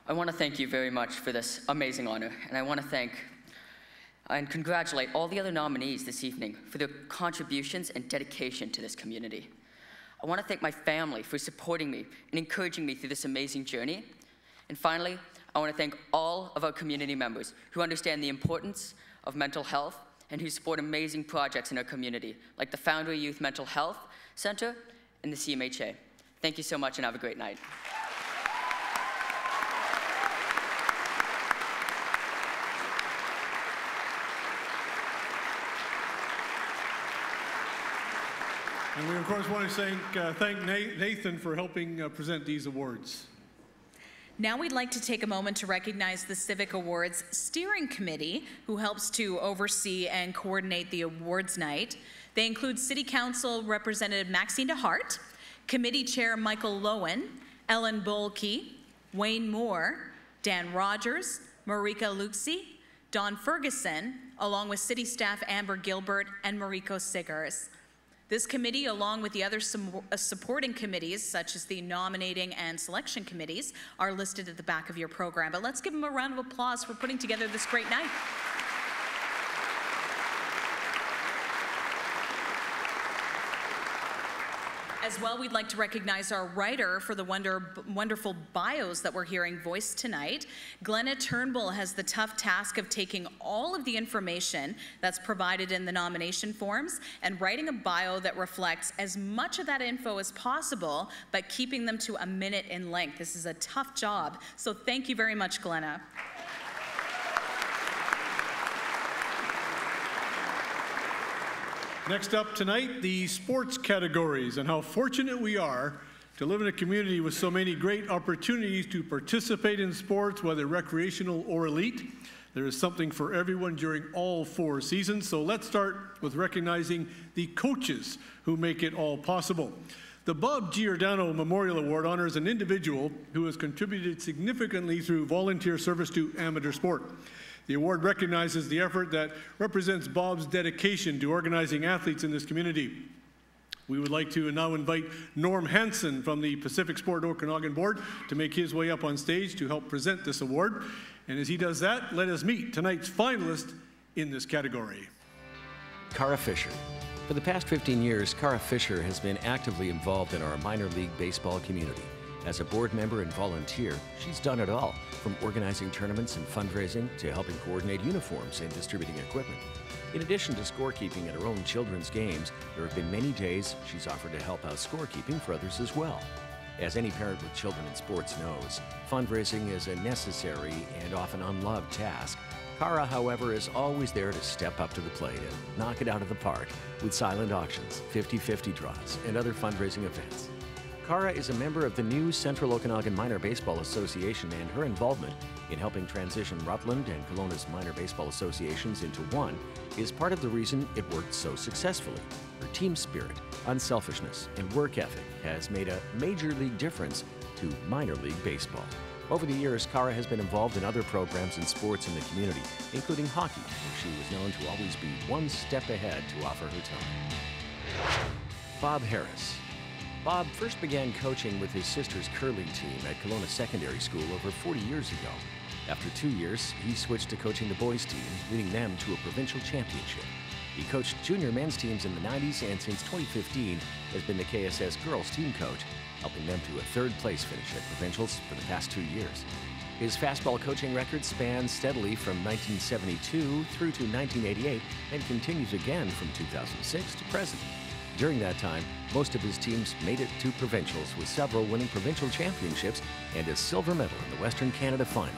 I want to thank you very much for this amazing honor, and I want to thank and congratulate all the other nominees this evening for their contributions and dedication to this community. I want to thank my family for supporting me and encouraging me through this amazing journey. And finally, I want to thank all of our community members who understand the importance of mental health and who support amazing projects in our community, like the Foundry Youth Mental Health Center and the CMHA. Thank you so much and have a great night. And we, of course, want to thank Nathan for helping present these awards. Now we'd like to take a moment to recognize the Civic Awards Steering Committee, who helps to oversee and coordinate the awards night. They include City Council Representative Maxine DeHart, Committee Chair Michael Lowen, Ellen Bolke, Wayne Moore, Dan Rogers, Marika Luxi, Don Ferguson, along with city staff Amber Gilbert and Mariko Siggers. This committee, along with the other supporting committees, such as the nominating and selection committees, are listed at the back of your program. But let's give them a round of applause for putting together this great night. As well, we'd like to recognize our writer for the wonderful bios that we're hearing voiced tonight. Glenna Turnbull has the tough task of taking all of the information that's provided in the nomination forms and writing a bio that reflects as much of that info as possible, but keeping them to a minute in length. This is a tough job, so thank you very much, Glenna. Next up tonight, the sports categories, and how fortunate we are to live in a community with so many great opportunities to participate in sports, whether recreational or elite. There is something for everyone during all 4 seasons. So let's start with recognizing the coaches who make it all possible. The Bob Giordano Memorial Award honors an individual who has contributed significantly through volunteer service to amateur sport. The award recognizes the effort that represents Bob's dedication to organizing athletes in this community. We would like to now invite Norm Hansen from the Pacific Sport Okanagan Board to make his way up on stage to help present this award. And as he does that, let us meet tonight's finalist in this category. Cara Fischer. For the past 15 years, Cara Fischer has been actively involved in our minor league baseball community. As a board member and volunteer, she's done it all, from organizing tournaments and fundraising to helping coordinate uniforms and distributing equipment. In addition to scorekeeping at her own children's games, there have been many days she's offered to help out scorekeeping for others as well. As any parent with children in sports knows, fundraising is a necessary and often unloved task. Cara, however, is always there to step up to the plate and knock it out of the park with silent auctions, 50-50 draws, and other fundraising events. Cara is a member of the new Central Okanagan Minor Baseball Association, and her involvement in helping transition Rutland and Kelowna's minor baseball associations into one is part of the reason it worked so successfully. Her team spirit, unselfishness, and work ethic has made a major league difference to minor league baseball. Over the years, Cara has been involved in other programs and sports in the community, including hockey, where she was known to always be one step ahead to offer her time. Bob Harris. Bob first began coaching with his sister's curling team at Kelowna Secondary School over 40 years ago. After 2 years, he switched to coaching the boys' team, leading them to a provincial championship. He coached junior men's teams in the 90s and since 2015 has been the KSS girls' team coach, helping them to a third-place finish at provincials for the past 2 years. His fastball coaching record spans steadily from 1972 through to 1988 and continues again from 2006 to present. During that time, most of his teams made it to provincials, with several winning provincial championships and a silver medal in the Western Canada Finals.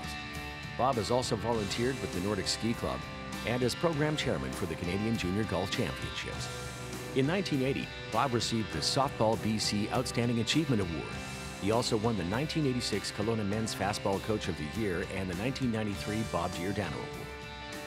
Bob has also volunteered with the Nordic Ski Club and as program chairman for the Canadian Junior Golf Championships. In 1980, Bob received the Softball BC Outstanding Achievement Award. He also won the 1986 Kelowna Men's Fastball Coach of the Year and the 1993 Bob Giordano Award.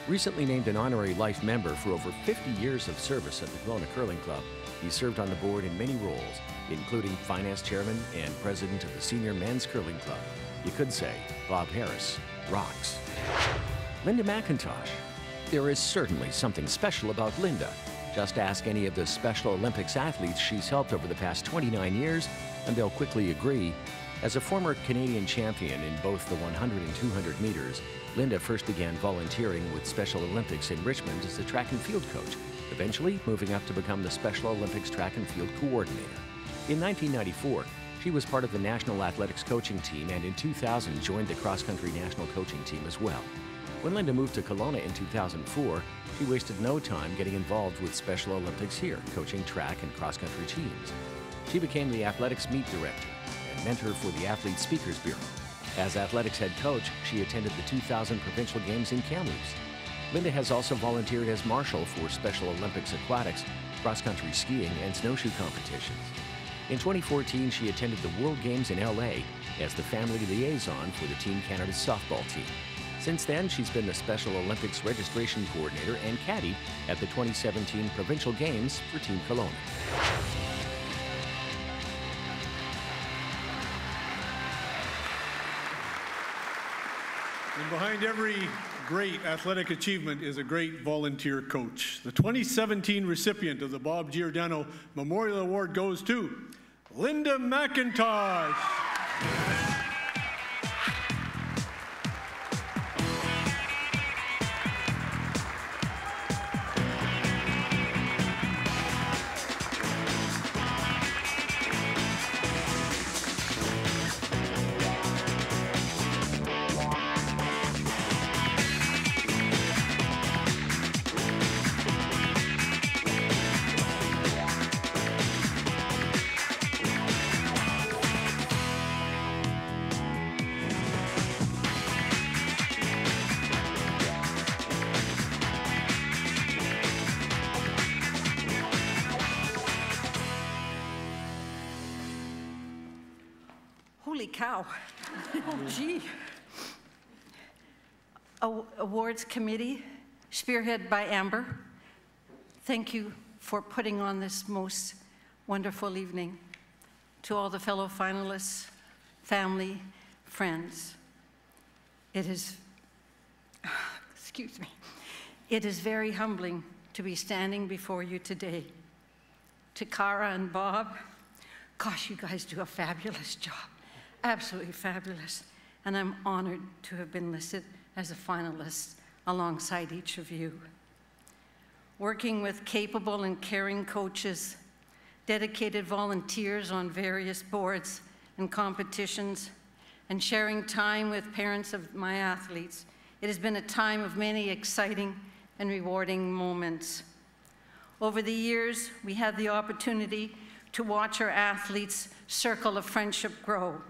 Recently named an honorary life member for over 50 years of service at the Kelowna Curling Club, he served on the board in many roles, including finance chairman and president of the Senior Men's Curling Club. You could say Bob Harris rocks. Linda McIntosh. There is certainly something special about Linda. Just ask any of the Special Olympics athletes she's helped over the past 29 years, and they'll quickly agree. As a former Canadian champion in both the 100 and 200 meters, Linda first began volunteering with Special Olympics in Richmond as the track and field coach, eventually moving up to become the Special Olympics track and field coordinator. In 1994, she was part of the National Athletics coaching team, and in 2000 joined the cross-country national coaching team as well. When Linda moved to Kelowna in 2004, she wasted no time getting involved with Special Olympics here, coaching track and cross-country teams. She became the athletics meet director and mentor for the Athlete Speakers Bureau. As athletics head coach, she attended the 2000 provincial games in Kamloops. Linda has also volunteered as marshal for Special Olympics aquatics, cross-country skiing, and snowshoe competitions. In 2014, she attended the World Games in LA as the family liaison for the Team Canada's softball team. Since then, she's been the Special Olympics registration coordinator and caddy at the 2017 Provincial Games for Team Kelowna. And behind every great athletic achievement is a great volunteer coach. The 2017 recipient of the Bob Giordano Memorial Award goes to Linda McIntosh. Holy cow. Oh, gee. Awards committee, spearheaded by Amber, thank you for putting on this most wonderful evening. To all the fellow finalists, family, friends, it is, excuse me, it is very humbling to be standing before you today. To Cara and Bob, gosh, you guys do a fabulous job. Absolutely fabulous. And I'm honored to have been listed as a finalist alongside each of you. Working with capable and caring coaches, dedicated volunteers on various boards and competitions, and sharing time with parents of my athletes, it has been a time of many exciting and rewarding moments. Over the years, we had the opportunity to watch our athletes' circle of friendship grow.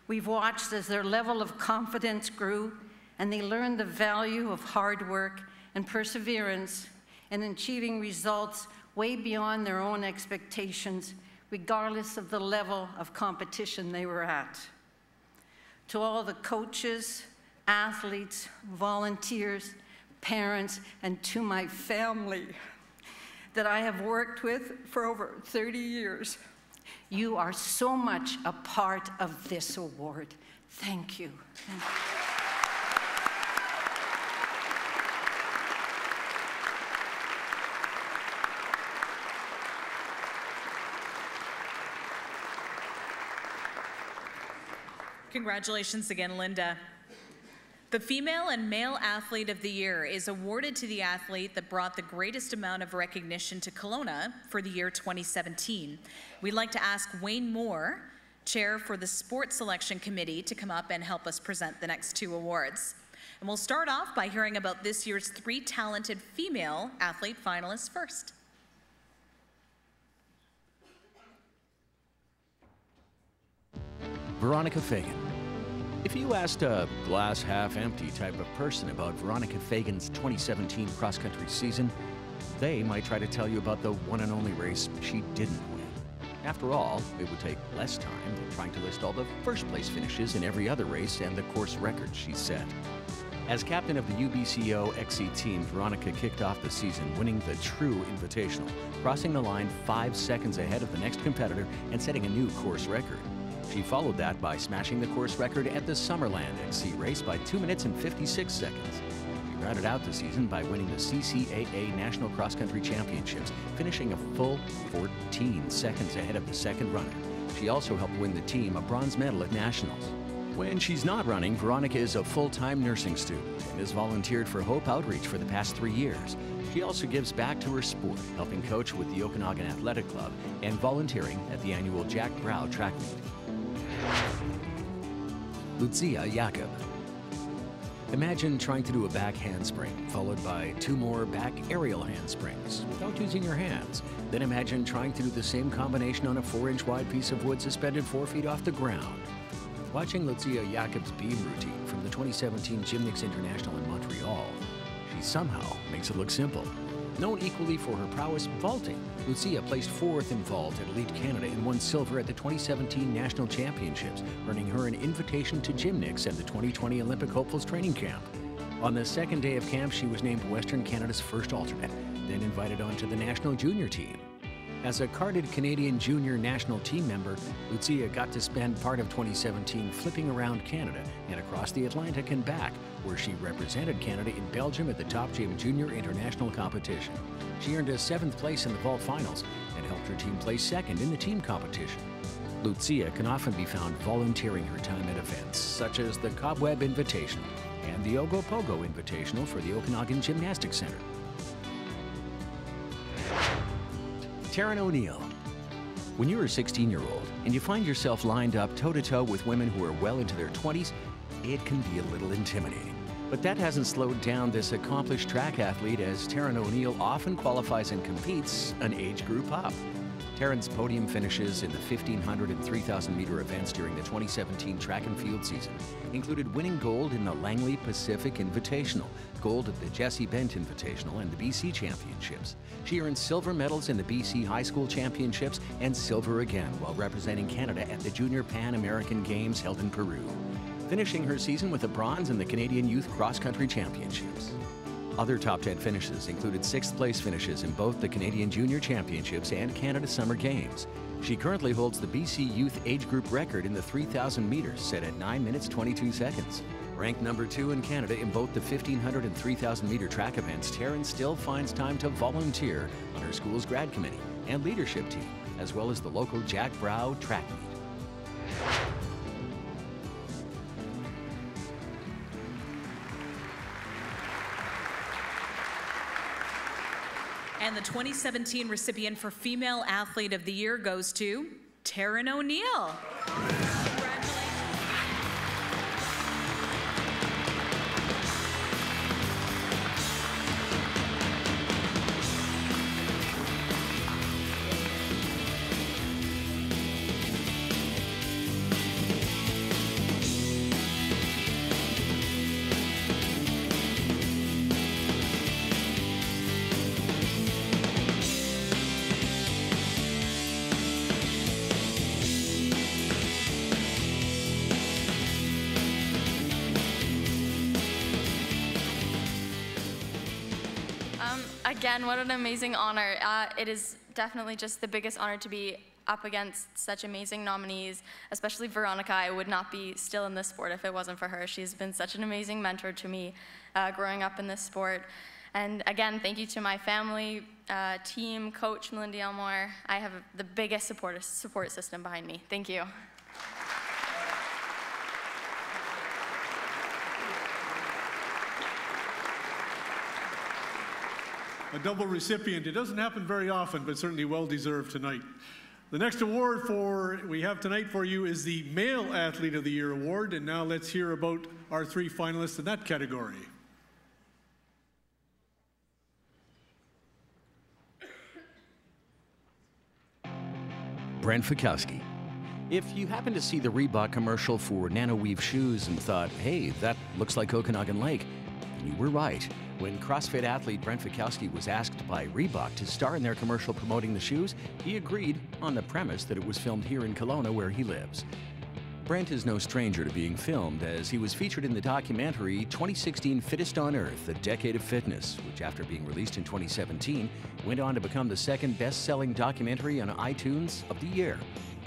We've watched as their level of confidence grew and they learned the value of hard work and perseverance in achieving results way beyond their own expectations, regardless of the level of competition they were at. To all the coaches, athletes, volunteers, parents, and to my family that I have worked with for over 30 years, you are so much a part of this award. Thank you. Thank you. Congratulations again, Linda. The Female and Male Athlete of the Year is awarded to the athlete that brought the greatest amount of recognition to Kelowna for the year 2017. We'd like to ask Wayne Moore, Chair for the Sports Selection Committee, to come up and help us present the next two awards. And we'll start off by hearing about this year's 3 talented female athlete finalists first. Veronica Fagan. If you asked a glass half empty type of person about Veronica Fagan's 2017 cross-country season, they might try to tell you about the one and only race she didn't win. After all, it would take less time than trying to list all the first place finishes in every other race and the course records she set. As captain of the UBCO XC team, Veronica kicked off the season winning the True Invitational, crossing the line 5 seconds ahead of the next competitor and setting a new course record. She followed that by smashing the course record at the Summerland XC race by 2 minutes and 56 seconds. She rounded out the season by winning the CCAA National Cross Country Championships, finishing a full 14 seconds ahead of the second runner. She also helped win the team a bronze medal at Nationals. When she's not running, Veronica is a full-time nursing student and has volunteered for Hope Outreach for the past 3 years. She also gives back to her sport, helping coach with the Okanagan Athletic Club and volunteering at the annual Jack Brow track meet. Lucia Jakob. Imagine trying to do a back handspring, followed by 2 more back aerial handsprings without using your hands. Then imagine trying to do the same combination on a 4-inch wide piece of wood suspended 4 feet off the ground. Watching Lucia Jakob's beam routine from the 2017 Gymnics International in Montreal, she somehow makes it look simple. Known equally for her prowess vaulting, Lucia placed 4th in vault at Elite Canada and won silver at the 2017 National Championships, earning her an invitation to Gymnics at the 2020 Olympic Hopefuls training camp. On the second day of camp, she was named Western Canada's first alternate, then invited onto the national junior team. As a carded Canadian junior national team member, Lucia got to spend part of 2017 flipping around Canada and across the Atlantic and back, where she represented Canada in Belgium at the Top Gym Junior International Competition. She earned a 7th place in the vault finals and helped her team place 2nd in the team competition. Lucia can often be found volunteering her time at events such as the Cobweb Invitational and the Ogopogo Invitational for the Okanagan Gymnastics Center. TARYN O'Neill. When you're a 16-year-old and you find yourself lined up toe-to-toe with women who are well into their 20s, it can be a little intimidating. But that hasn't slowed down this accomplished track athlete, as TARYN O'Neill often qualifies and competes an age group up. TARYN's podium finishes in the 1,500 and 3,000 meter events during the 2017 track and field season included winning gold in the Langley Pacific Invitational, gold at the Jesse Bent Invitational and the BC Championships. She earned silver medals in the BC High School Championships and silver again while representing Canada at the Junior Pan American Games held in Peru, finishing her season with a bronze in the Canadian Youth Cross Country Championships. Other top 10 finishes included 6th place finishes in both the Canadian Junior Championships and Canada Summer Games. She currently holds the BC Youth age group record in the 3,000 meters, set at 9 minutes 22 seconds. Ranked number 2 in Canada in both the 1,500 and 3,000 meter track events, TARYN still finds time to volunteer on her school's grad committee and leadership team, as well as the local Jack Brow track meet. And the 2017 recipient for Female Athlete of the Year goes to TARYN O'Neill. Again, what an amazing honor. It is definitely just the biggest honor to be up against such amazing nominees, especially Veronica. I would not be still in this sport if it wasn't for her. She's been such an amazing mentor to me growing up in this sport. And again, thank you to my family, team, coach, Melinda Elmore. I have the biggest support system behind me. Thank you. A double recipient. It doesn't happen very often, but certainly well deserved tonight. The next award we have tonight for you is the Male Athlete of the Year award, and now let's hear about our 3 finalists in that category. Brent Fikowski. If you happen to see the Reebok commercial for Nano Weave shoes and thought, hey, that looks like Okanagan Lake, you were right. When CrossFit athlete Brent Fikowski was asked by Reebok to star in their commercial promoting the shoes, he agreed on the premise that it was filmed here in Kelowna, where he lives. Brent is no stranger to being filmed, as he was featured in the documentary 2016 Fittest on Earth, A Decade of Fitness, which after being released in 2017, went on to become the 2nd best-selling documentary on iTunes of the year.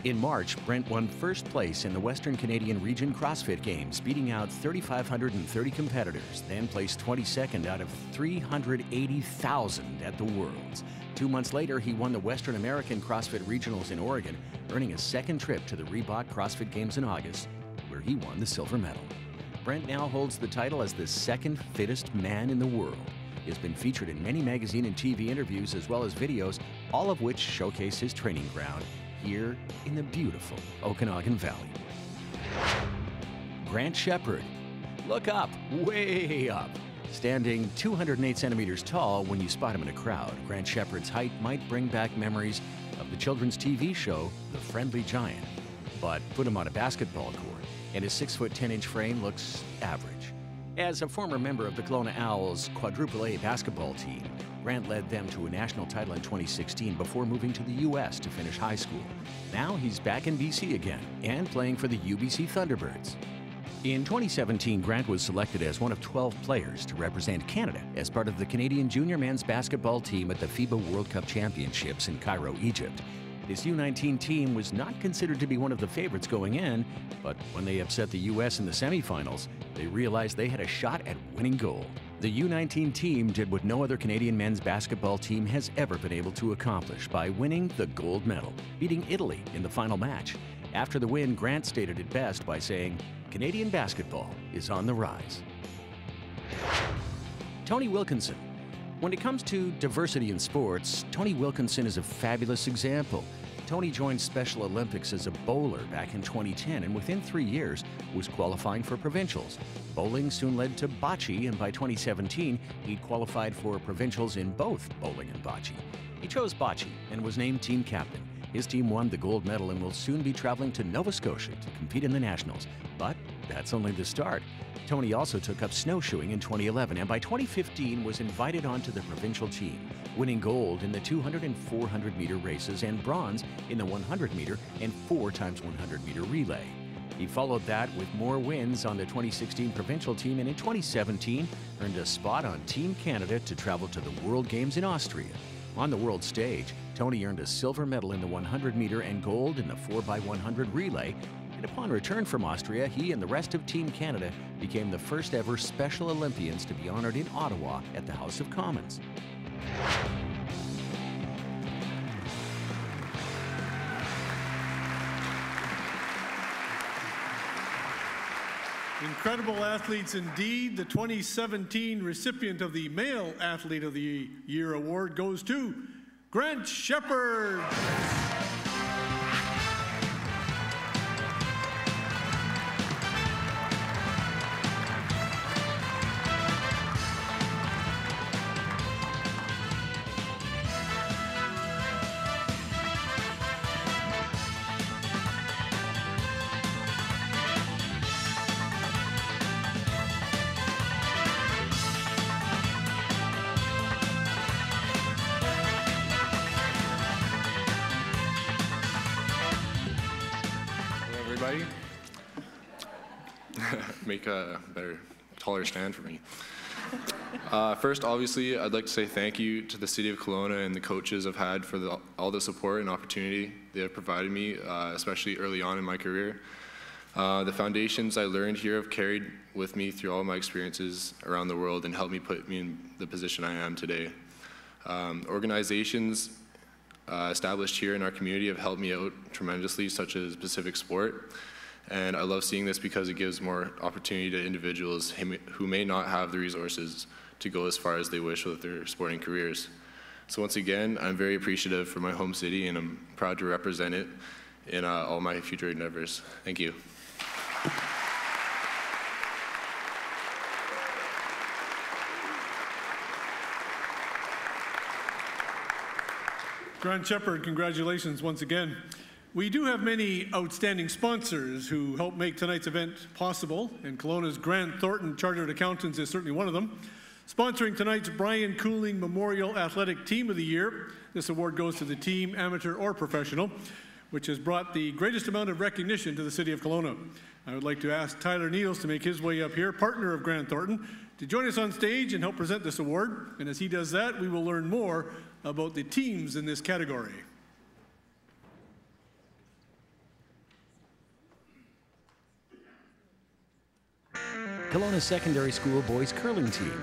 In March, Brent won 1st place in the Western Canadian Region CrossFit Games, beating out 3,530 competitors, then placed 22nd out of 380,000 at the Worlds. 2 months later, he won the Western American CrossFit Regionals in Oregon, earning a 2nd trip to the Reebok CrossFit Games in August, where he won the silver medal. Brent now holds the title as the 2nd fittest man in the world. He has been featured in many magazine and TV interviews as well as videos, all of which showcase his training ground here in the beautiful Okanagan Valley. Grant Shepard. Look up, way up. Standing 208 centimeters tall when you spot him in a crowd, Grant Shepard's height might bring back memories of the children's TV show, The Friendly Giant. But put him on a basketball court, and his 6'10" frame looks average. As a former member of the Kelowna Owls quadruple A basketball team, Grant led them to a national title in 2016 before moving to the U.S. to finish high school. Now he's back in BC again and playing for the UBC Thunderbirds. In 2017, Grant was selected as one of 12 players to represent Canada as part of the Canadian junior men's basketball team at the FIBA World Cup Championships in Cairo, Egypt. This U19 team was not considered to be one of the favorites going in, but when they upset the U.S. in the semifinals, they realized they had a shot at winning gold. The U19 team did what no other Canadian men's basketball team has ever been able to accomplish by winning the gold medal, beating Italy in the final match. After the win, Grant stated it best by saying, "Canadian basketball is on the rise." Tony Wilkinson. When it comes to diversity in sports, Tony Wilkinson is a fabulous example. Tony joined Special Olympics as a bowler back in 2010 and within 3 years was qualifying for provincials. Bowling soon led to bocce, and by 2017, he'd qualified for provincials in both bowling and bocce. He chose bocce and was named team captain. His team won the gold medal and will soon be traveling to Nova Scotia to compete in the Nationals. But that's only the start. Tony also took up snowshoeing in 2011 and by 2015 was invited onto the provincial team, winning gold in the 200 and 400 meter races and bronze in the 100 meter and 4x100 meter relay. He followed that with more wins on the 2016 provincial team and in 2017 earned a spot on Team Canada to travel to the World Games in Austria. On the world stage, Tony earned a silver medal in the 100 meter and gold in the 4x100 relay. And upon return from Austria, he and the rest of Team Canada became the first ever Special Olympians to be honored in Ottawa at the House of Commons. Incredible athletes indeed. The 2017 recipient of the Male Athlete of the Year award goes to Grant Shepherd. Make a better, taller stand for me. First, obviously, I'd like to say thank you to the City of Kelowna and the coaches I've had for all the support and opportunity they have provided me, especially early on in my career. The foundations I learned here have carried with me through all my experiences around the world and helped me put me in the position I am today. Organizations established here in our community have helped me out tremendously, such as Pacific Sport. And I love seeing this because it gives more opportunity to individuals who may not have the resources to go as far as they wish with their sporting careers. So once again, I'm very appreciative for my home city and I'm proud to represent it in all my future endeavors. Thank you. Grant Shepherd, congratulations once again. We do have many outstanding sponsors who help make tonight's event possible, and Kelowna's Grant Thornton Chartered Accountants is certainly one of them. Sponsoring tonight's Brian Cooling Memorial Athletic Team of the Year. This award goes to the team, amateur or professional, which has brought the greatest amount of recognition to the City of Kelowna. I would like to ask Tyler Needles to make his way up here, partner of Grant Thornton, to join us on stage and help present this award. And as he does that, we will learn more about the teams in this category. Kelowna Secondary School Boys Curling Team.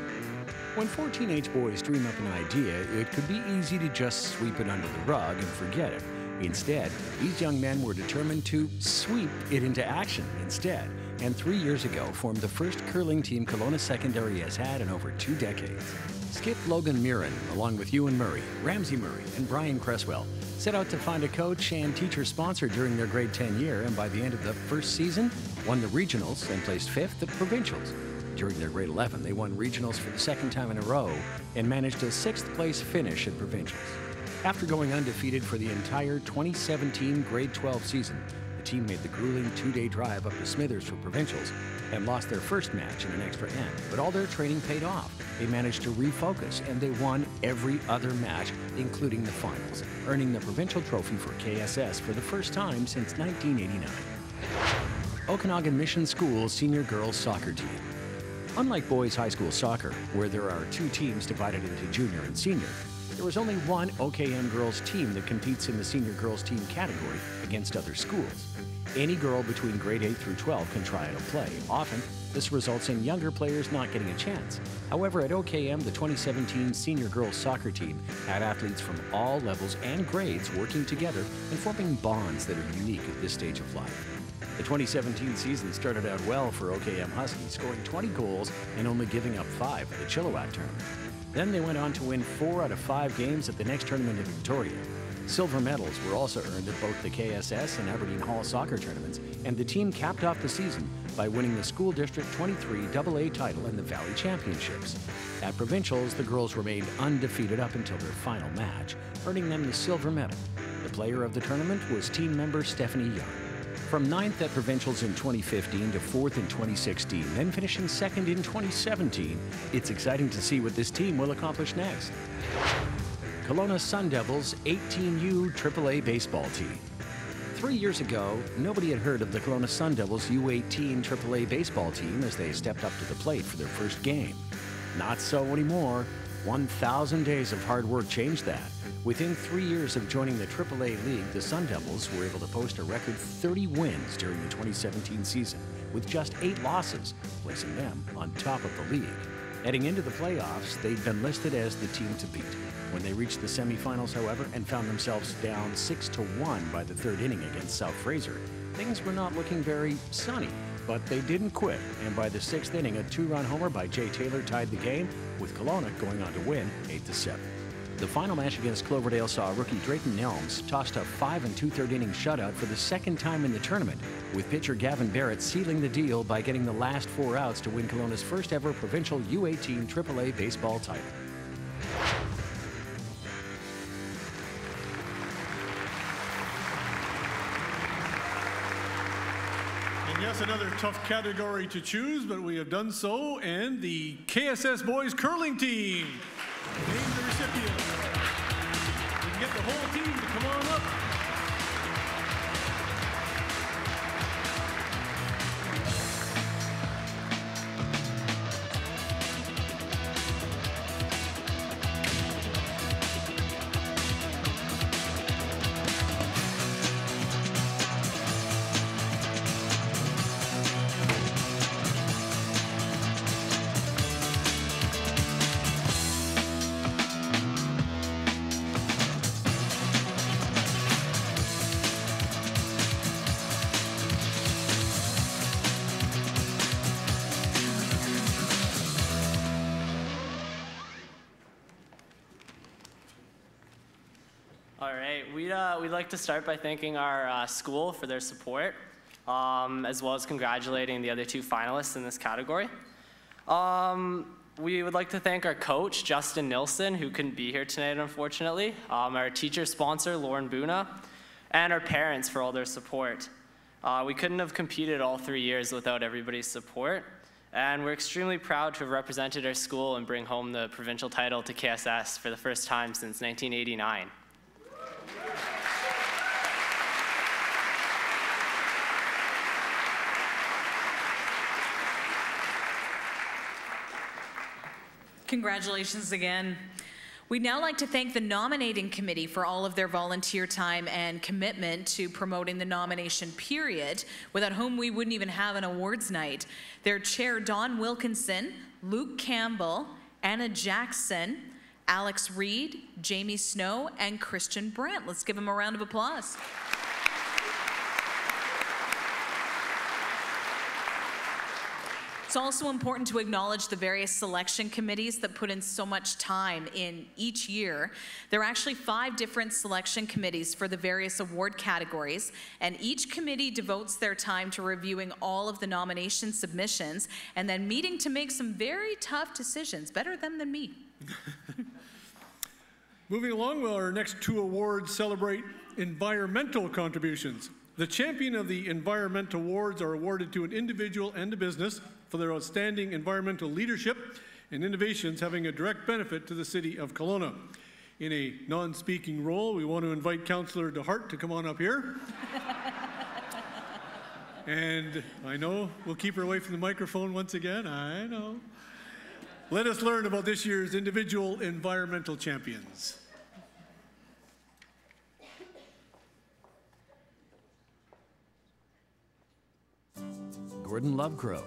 When 4 teenage boys dream up an idea, it could be easy to just sweep it under the rug and forget it. Instead, these young men were determined to sweep it into action instead, and 3 years ago formed the first curling team Kelowna Secondary has had in over 2 decades. Skip Logan Murin, along with Ewan Murray, Ramsey Murray, and Brian Cresswell, set out to find a coach and teacher sponsor during their grade 10 year, and by the end of the first season, won the regionals and placed 5th at provincials. During their grade 11, they won regionals for the 2nd time in a row and managed a 6th place finish at provincials. After going undefeated for the entire 2017 grade 12 season, the team made the grueling 2-day drive up to Smithers for provincials and lost their first match in an extra end. But all their training paid off. They managed to refocus and they won every other match, including the finals, earning the provincial trophy for KSS for the first time since 1989. Okanagan Mission School's senior girls soccer team. Unlike boys high school soccer, where there are 2 teams divided into junior and senior, there is only one OKM girls team that competes in the senior girls team category against other schools. Any girl between grade 8 through 12 can try to play. Often, this results in younger players not getting a chance. However, at OKM, the 2017 senior girls soccer team had athletes from all levels and grades working together and forming bonds that are unique at this stage of life. The 2017 season started out well for OKM Huskies, scoring 20 goals and only giving up 5 at the Chilliwack tournament. Then they went on to win 4 out of 5 games at the next tournament in Victoria. Silver medals were also earned at both the KSS and Aberdeen Hall soccer tournaments, and the team capped off the season by winning the School District 23 AA title and the Valley Championships. At provincials, the girls remained undefeated up until their final match, earning them the silver medal. The player of the tournament was team member Stephanie Young. From 9th at provincials in 2015 to 4th in 2016, then finishing 2nd in 2017, it's exciting to see what this team will accomplish next. Kelowna Sun Devils 18U AAA baseball team. 3 years ago, nobody had heard of the Kelowna Sun Devils U18 AAA baseball team as they stepped up to the plate for their first game. Not so anymore. 1,000 days of hard work changed that. Within 3 years of joining the AAA League, the Sun Devils were able to post a record 30 wins during the 2017 season, with just 8 losses, placing them on top of the league. Heading into the playoffs, they'd been listed as the team to beat. When they reached the semifinals, however, and found themselves down 6-1 by the 3rd inning against South Fraser, things were not looking very sunny. But they didn't quit, and by the 6th inning, a 2-run homer by Jay Taylor tied the game, with Kelowna going on to win 8-7. The final match against Cloverdale saw rookie Drayton Nelms tossed a 5 2/3 inning shutout for the 2nd time in the tournament, with pitcher Gavin Barrett sealing the deal by getting the last 4 outs to win Kelowna's first ever provincial U18 AAA baseball title. Yes, another tough category to choose, but we have done so, and the KSS boys curling team. Name the recipient. We can get the whole team to come on up. We'd like to start by thanking our school for their support, as well as congratulating the other 2 finalists in this category. We would like to thank our coach, Justin Nilsson, who couldn't be here tonight, unfortunately, our teacher sponsor, Lauren Buna, and our parents for all their support. We couldn't have competed all 3 years without everybody's support, and we're extremely proud to have represented our school and bring home the provincial title to KSS for the first time since 1989. Congratulations again. We'd now like to thank the nominating committee for all of their volunteer time and commitment to promoting the nomination period, without whom we wouldn't even have an awards night. Their chair, Don Wilkinson, Luke Campbell, Anna Jackson, Alex Reed, Jamie Snow, and Christian Brandt. Let's give them a round of applause. It's also important to acknowledge the various selection committees that put in so much time in each year. There are actually 5 different selection committees for the various award categories, and each committee devotes their time to reviewing all of the nomination submissions and then meeting to make some very tough decisions. Better them than me. Moving along, well, our next 2 awards celebrate environmental contributions. The champion of the environmental awards are awarded to an individual and a business for their outstanding environmental leadership and innovations having a direct benefit to the city of Kelowna. In a non-speaking role, we want to invite Councillor DeHart to come on up here. And I know we'll keep her away from the microphone once again, I know. Let us learn about this year's individual environmental champions. Gordon Lovegrove.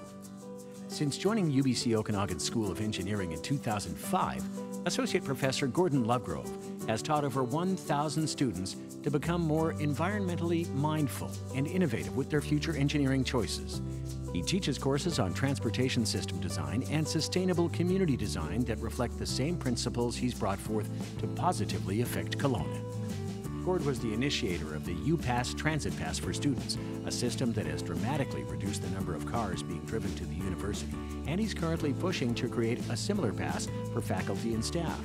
Since joining UBC Okanagan School of Engineering in 2005, Associate Professor Gordon Lovegrove has taught over 1,000 students to become more environmentally mindful and innovative with their future engineering choices. He teaches courses on transportation system design and sustainable community design that reflect the same principles he's brought forth to positively affect Kelowna. Gord was the initiator of the UPass Transit Pass for students, a system that has dramatically reduced the number of cars being driven to the university, and he's currently pushing to create a similar pass for faculty and staff.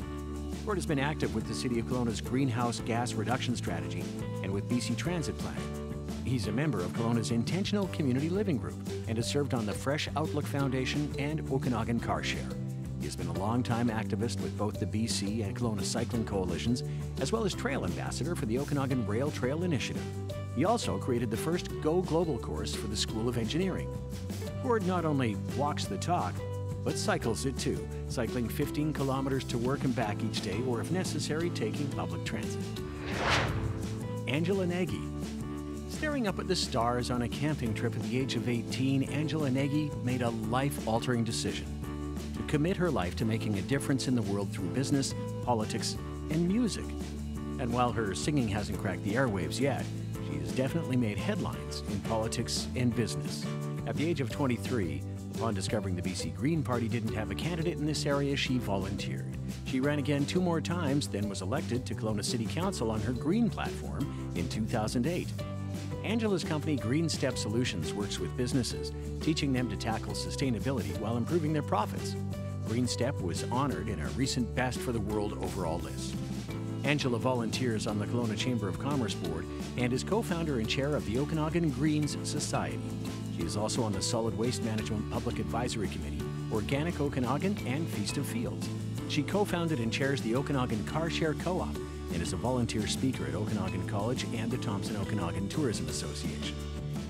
Gord has been active with the City of Kelowna's greenhouse gas reduction strategy and with BC Transit Planning. He's a member of Kelowna's Intentional Community Living Group and has served on the Fresh Outlook Foundation and Okanagan Car Share. He has been a longtime activist with both the BC and Kelowna Cycling Coalitions, as well as Trail Ambassador for the Okanagan Rail Trail Initiative. He also created the first Go Global course for the School of Engineering. Gord not only walks the talk, but cycles it too, cycling 15 kilometers to work and back each day, or if necessary, taking public transit. Angela Nagy. Staring up at the stars on a camping trip at the age of 18, Angela Nagy made a life-altering decision: to commit her life to making a difference in the world through business, politics, and music. And while her singing hasn't cracked the airwaves yet, she has definitely made headlines in politics and business. At the age of 23, upon discovering the BC Green Party didn't have a candidate in this area, she volunteered. She ran again 2 more times, then was elected to Kelowna City Council on her Green platform in 2008. Angela's company Green Step Solutions works with businesses, teaching them to tackle sustainability while improving their profits. Green Step was honored in a recent Best for the World overall list. Angela volunteers on the Kelowna Chamber of Commerce Board and is co-founder and chair of the Okanagan Greens Society. She is also on the Solid Waste Management Public Advisory Committee, Organic Okanagan, and Feast of Fields. She co-founded and chairs the Okanagan Car Share Co-op and is a volunteer speaker at Okanagan College and the Thompson Okanagan Tourism Association.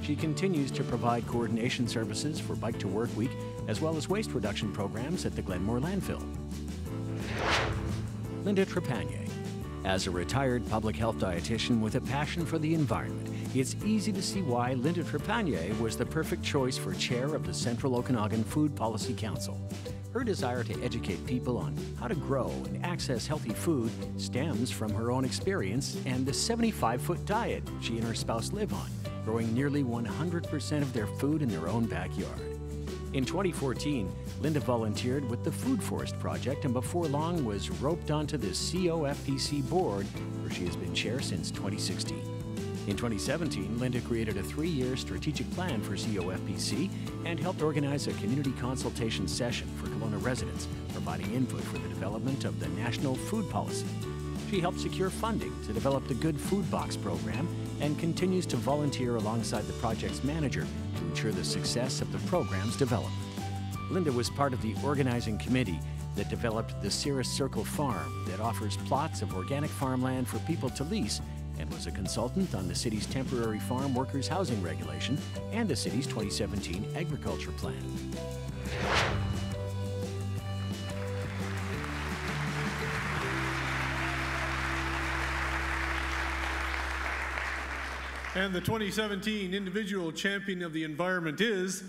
She continues to provide coordination services for Bike to Work Week, as well as waste reduction programs at the Glenmore Landfill. Linda Trepanier. As a retired public health dietitian with a passion for the environment, it's easy to see why Linda Trepanier was the perfect choice for chair of the Central Okanagan Food Policy Council. Her desire to educate people on how to grow and access healthy food stems from her own experience and the 75-foot diet she and her spouse live on, growing nearly 100% of their food in their own backyard. In 2014, Linda volunteered with the Food Forest Project and before long was roped onto the COFPC board, where she has been chair since 2016. In 2017, Linda created a 3-year strategic plan for COFPC and helped organize a community consultation session for Kelowna residents, providing input for the development of the national food policy. She helped secure funding to develop the Good Food Box program and continues to volunteer alongside the project's manager to ensure the success of the program's development. Linda was part of the organizing committee that developed the Cirrus Circle Farm that offers plots of organic farmland for people to lease, and was a consultant on the city's temporary farm workers housing regulation and the city's 2017 agriculture plan. And the 2017 Individual Champion of the Environment is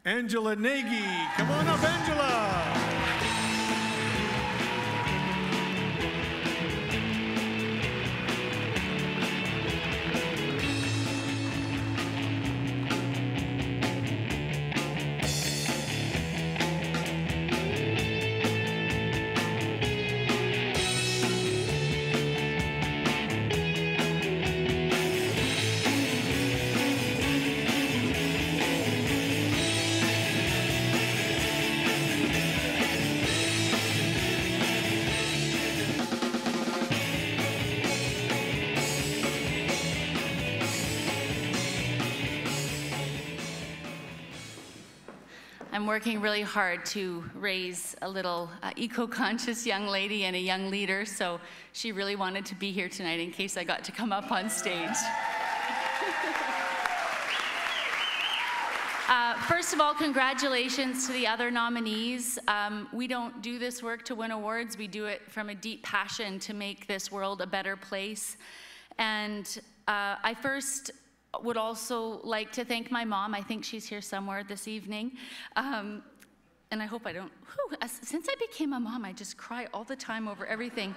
Angela Nagy. Come on up, Angela! I'm working really hard to raise a little eco-conscious young lady and a young leader, so she really wanted to be here tonight in case I got to come up on stage. First of all, congratulations to the other nominees. We don't do this work to win awards. We do it from a deep passion to make this world a better place. And I first would also like to thank my mom. I think she's here somewhere this evening. And I hope I don't, since I became a mom, I just cry all the time over everything.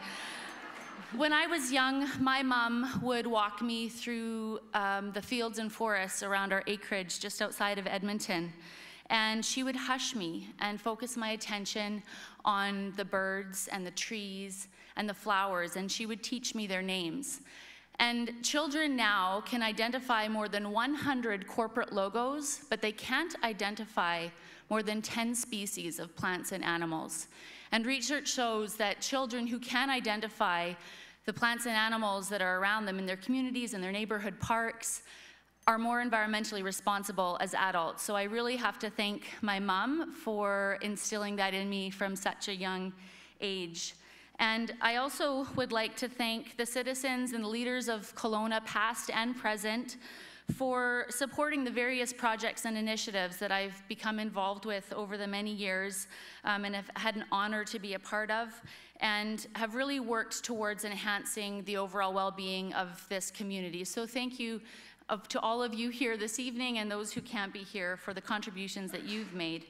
When I was young, my mom would walk me through the fields and forests around our acreage just outside of Edmonton. And she would hush me and focus my attention on the birds and the trees and the flowers, and she would teach me their names. And children now can identify more than 100 corporate logos, but they can't identify more than 10 species of plants and animals. And research shows that children who can identify the plants and animals that are around them in their communities and their neighborhood parks are more environmentally responsible as adults. So I really have to thank my mom for instilling that in me from such a young age. And I also would like to thank the citizens and the leaders of Kelowna, past and present, for supporting the various projects and initiatives that I've become involved with over the many years and have had an honor to be a part of, and have really worked towards enhancing the overall well-being of this community. So thank you to all of you here this evening and those who can't be here for the contributions that you've made.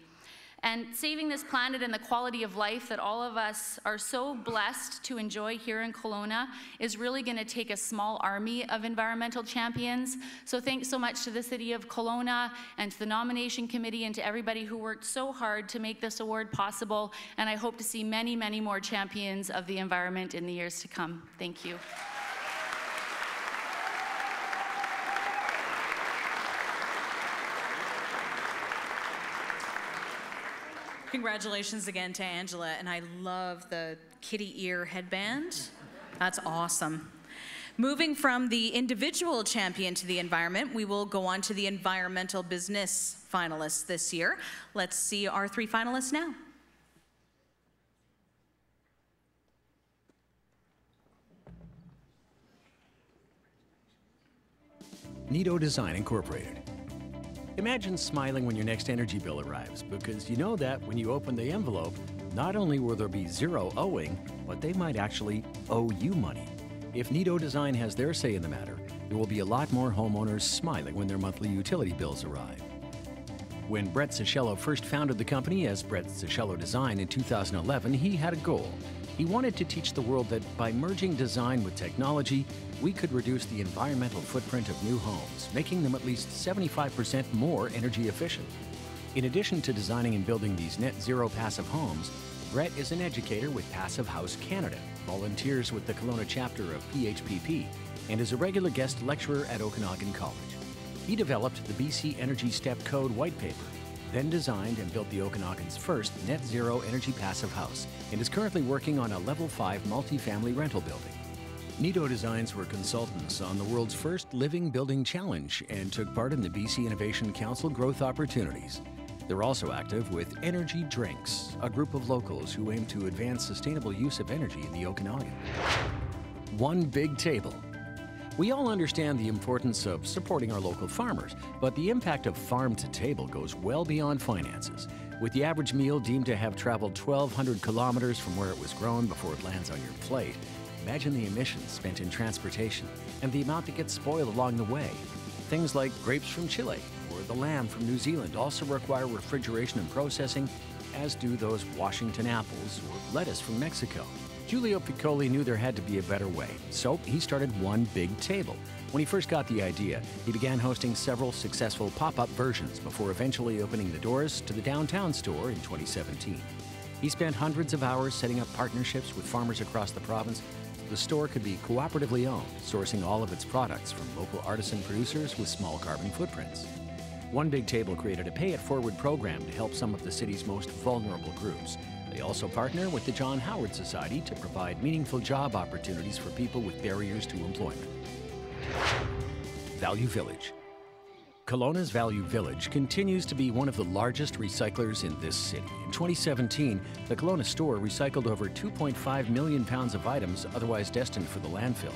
And saving this planet and the quality of life that all of us are so blessed to enjoy here in Kelowna is really going to take a small army of environmental champions. So thanks so much to the City of Kelowna and to the nomination committee and to everybody who worked so hard to make this award possible. And I hope to see many, many more champions of the environment in the years to come. Thank you. Congratulations again to Angela, and I love the kitty ear headband. That's awesome. Moving from the individual champion to the environment, we will go on to the environmental business finalists this year. Let's see our 3 finalists now. Nido Design Incorporated. Imagine smiling when your next energy bill arrives, because you know that when you open the envelope, not only will there be 0 owing, but they might actually owe you money. If Nido Design has their say in the matter, there will be a lot more homeowners smiling when their monthly utility bills arrive. When Brett Cicchello first founded the company as Brett Cicchello Design in 2011, he had a goal. He wanted to teach the world that by merging design with technology, we could reduce the environmental footprint of new homes, making them at least 75% more energy efficient. In addition to designing and building these net zero passive homes, Brett is an educator with Passive House Canada, volunteers with the Kelowna chapter of PHPP, and is a regular guest lecturer at Okanagan College. He developed the BC Energy Step Code white paper, then designed and built the Okanagan's first net zero energy passive house, and is currently working on a level 5 multifamily rental building. Nido Designs were consultants on the world's first Living Building Challenge and took part in the BC Innovation Council Growth Opportunities. They're also active with Energy Drinks, a group of locals who aim to advance sustainable use of energy in the Okanagan. One Big Table. We all understand the importance of supporting our local farmers, but the impact of farm to table goes well beyond finances. With the average meal deemed to have traveled 1,200 kilometers from where it was grown before it lands on your plate, imagine the emissions spent in transportation and the amount that gets spoiled along the way. Things like grapes from Chile or the lamb from New Zealand also require refrigeration and processing, as do those Washington apples or lettuce from Mexico. Giulio Piccoli knew there had to be a better way, so he started One Big Table. When he first got the idea, he began hosting several successful pop-up versions before eventually opening the doors to the downtown store in 2017. He spent hundreds of hours setting up partnerships with farmers across the province so the store could be cooperatively owned, sourcing all of its products from local artisan producers with small carbon footprints. One Big Table created a pay-it-forward program to help some of the city's most vulnerable groups. They also partner with the John Howard Society to provide meaningful job opportunities for people with barriers to employment. Value Village. Kelowna's Value Village continues to be one of the largest recyclers in this city. In 2017, the Kelowna store recycled over 2.5 million pounds of items otherwise destined for the landfill.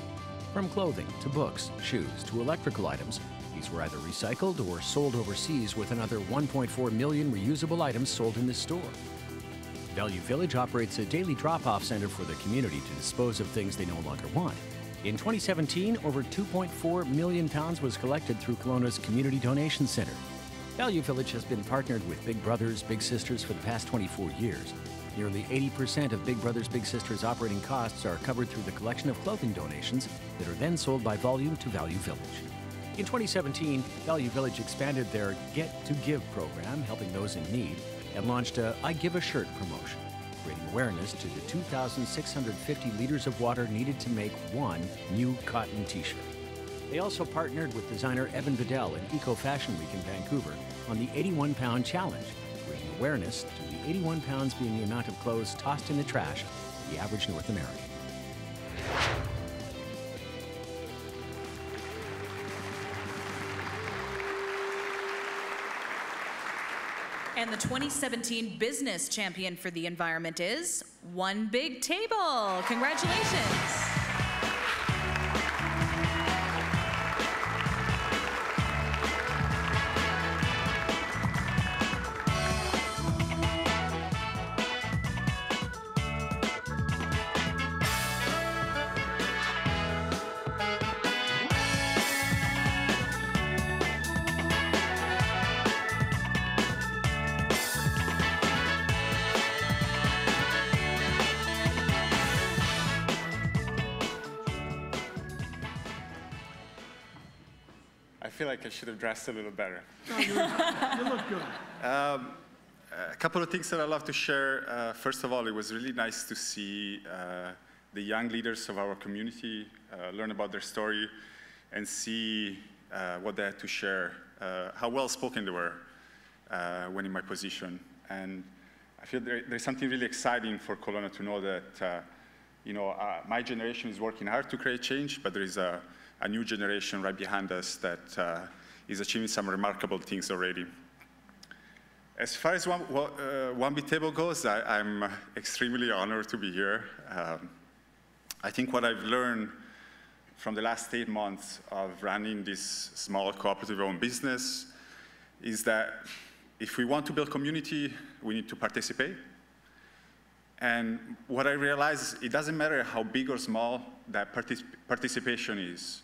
From clothing to books, shoes to electrical items, These were either recycled or sold overseas, with another 1.4 million reusable items sold in this store. Value Village operates a daily drop-off center for the community to dispose of things they no longer want. In 2017, over £2.4 million was collected through Kelowna's Community Donation Centre. Value Village has been partnered with Big Brothers Big Sisters for the past 24 years. Nearly 80% of Big Brothers Big Sisters operating costs are covered through the collection of clothing donations that are then sold by volume to Value Village. In 2017, Value Village expanded their Get to Give program, helping those in need, and launched a I Give a Shirt promotion, bringing awareness to the 2,650 liters of water needed to make one new cotton t-shirt. They also partnered with designer Evan Vidal at Eco Fashion Week in Vancouver on the 81-pound challenge, bringing awareness to the 81 pounds being the amount of clothes tossed in the trash for the average North American. And the 2017 Business Champion for the Environment is One Big Table. Congratulations. I feel like I should have dressed a little better. No, you look good. A couple of things that I'd love to share. First of all, it was really nice to see the young leaders of our community learn about their story and see what they had to share, how well spoken they were when in my position. And I feel there's something really exciting for Kelowna to know that my generation is working hard to create change, but there is a new generation right behind us that is achieving some remarkable things already. As far as One Big Table goes, I'm extremely honored to be here. I think what I've learned from the last 8 months of running this small cooperative-owned business is that if we want to build community, we need to participate. And what I realized, it doesn't matter how big or small that participation is.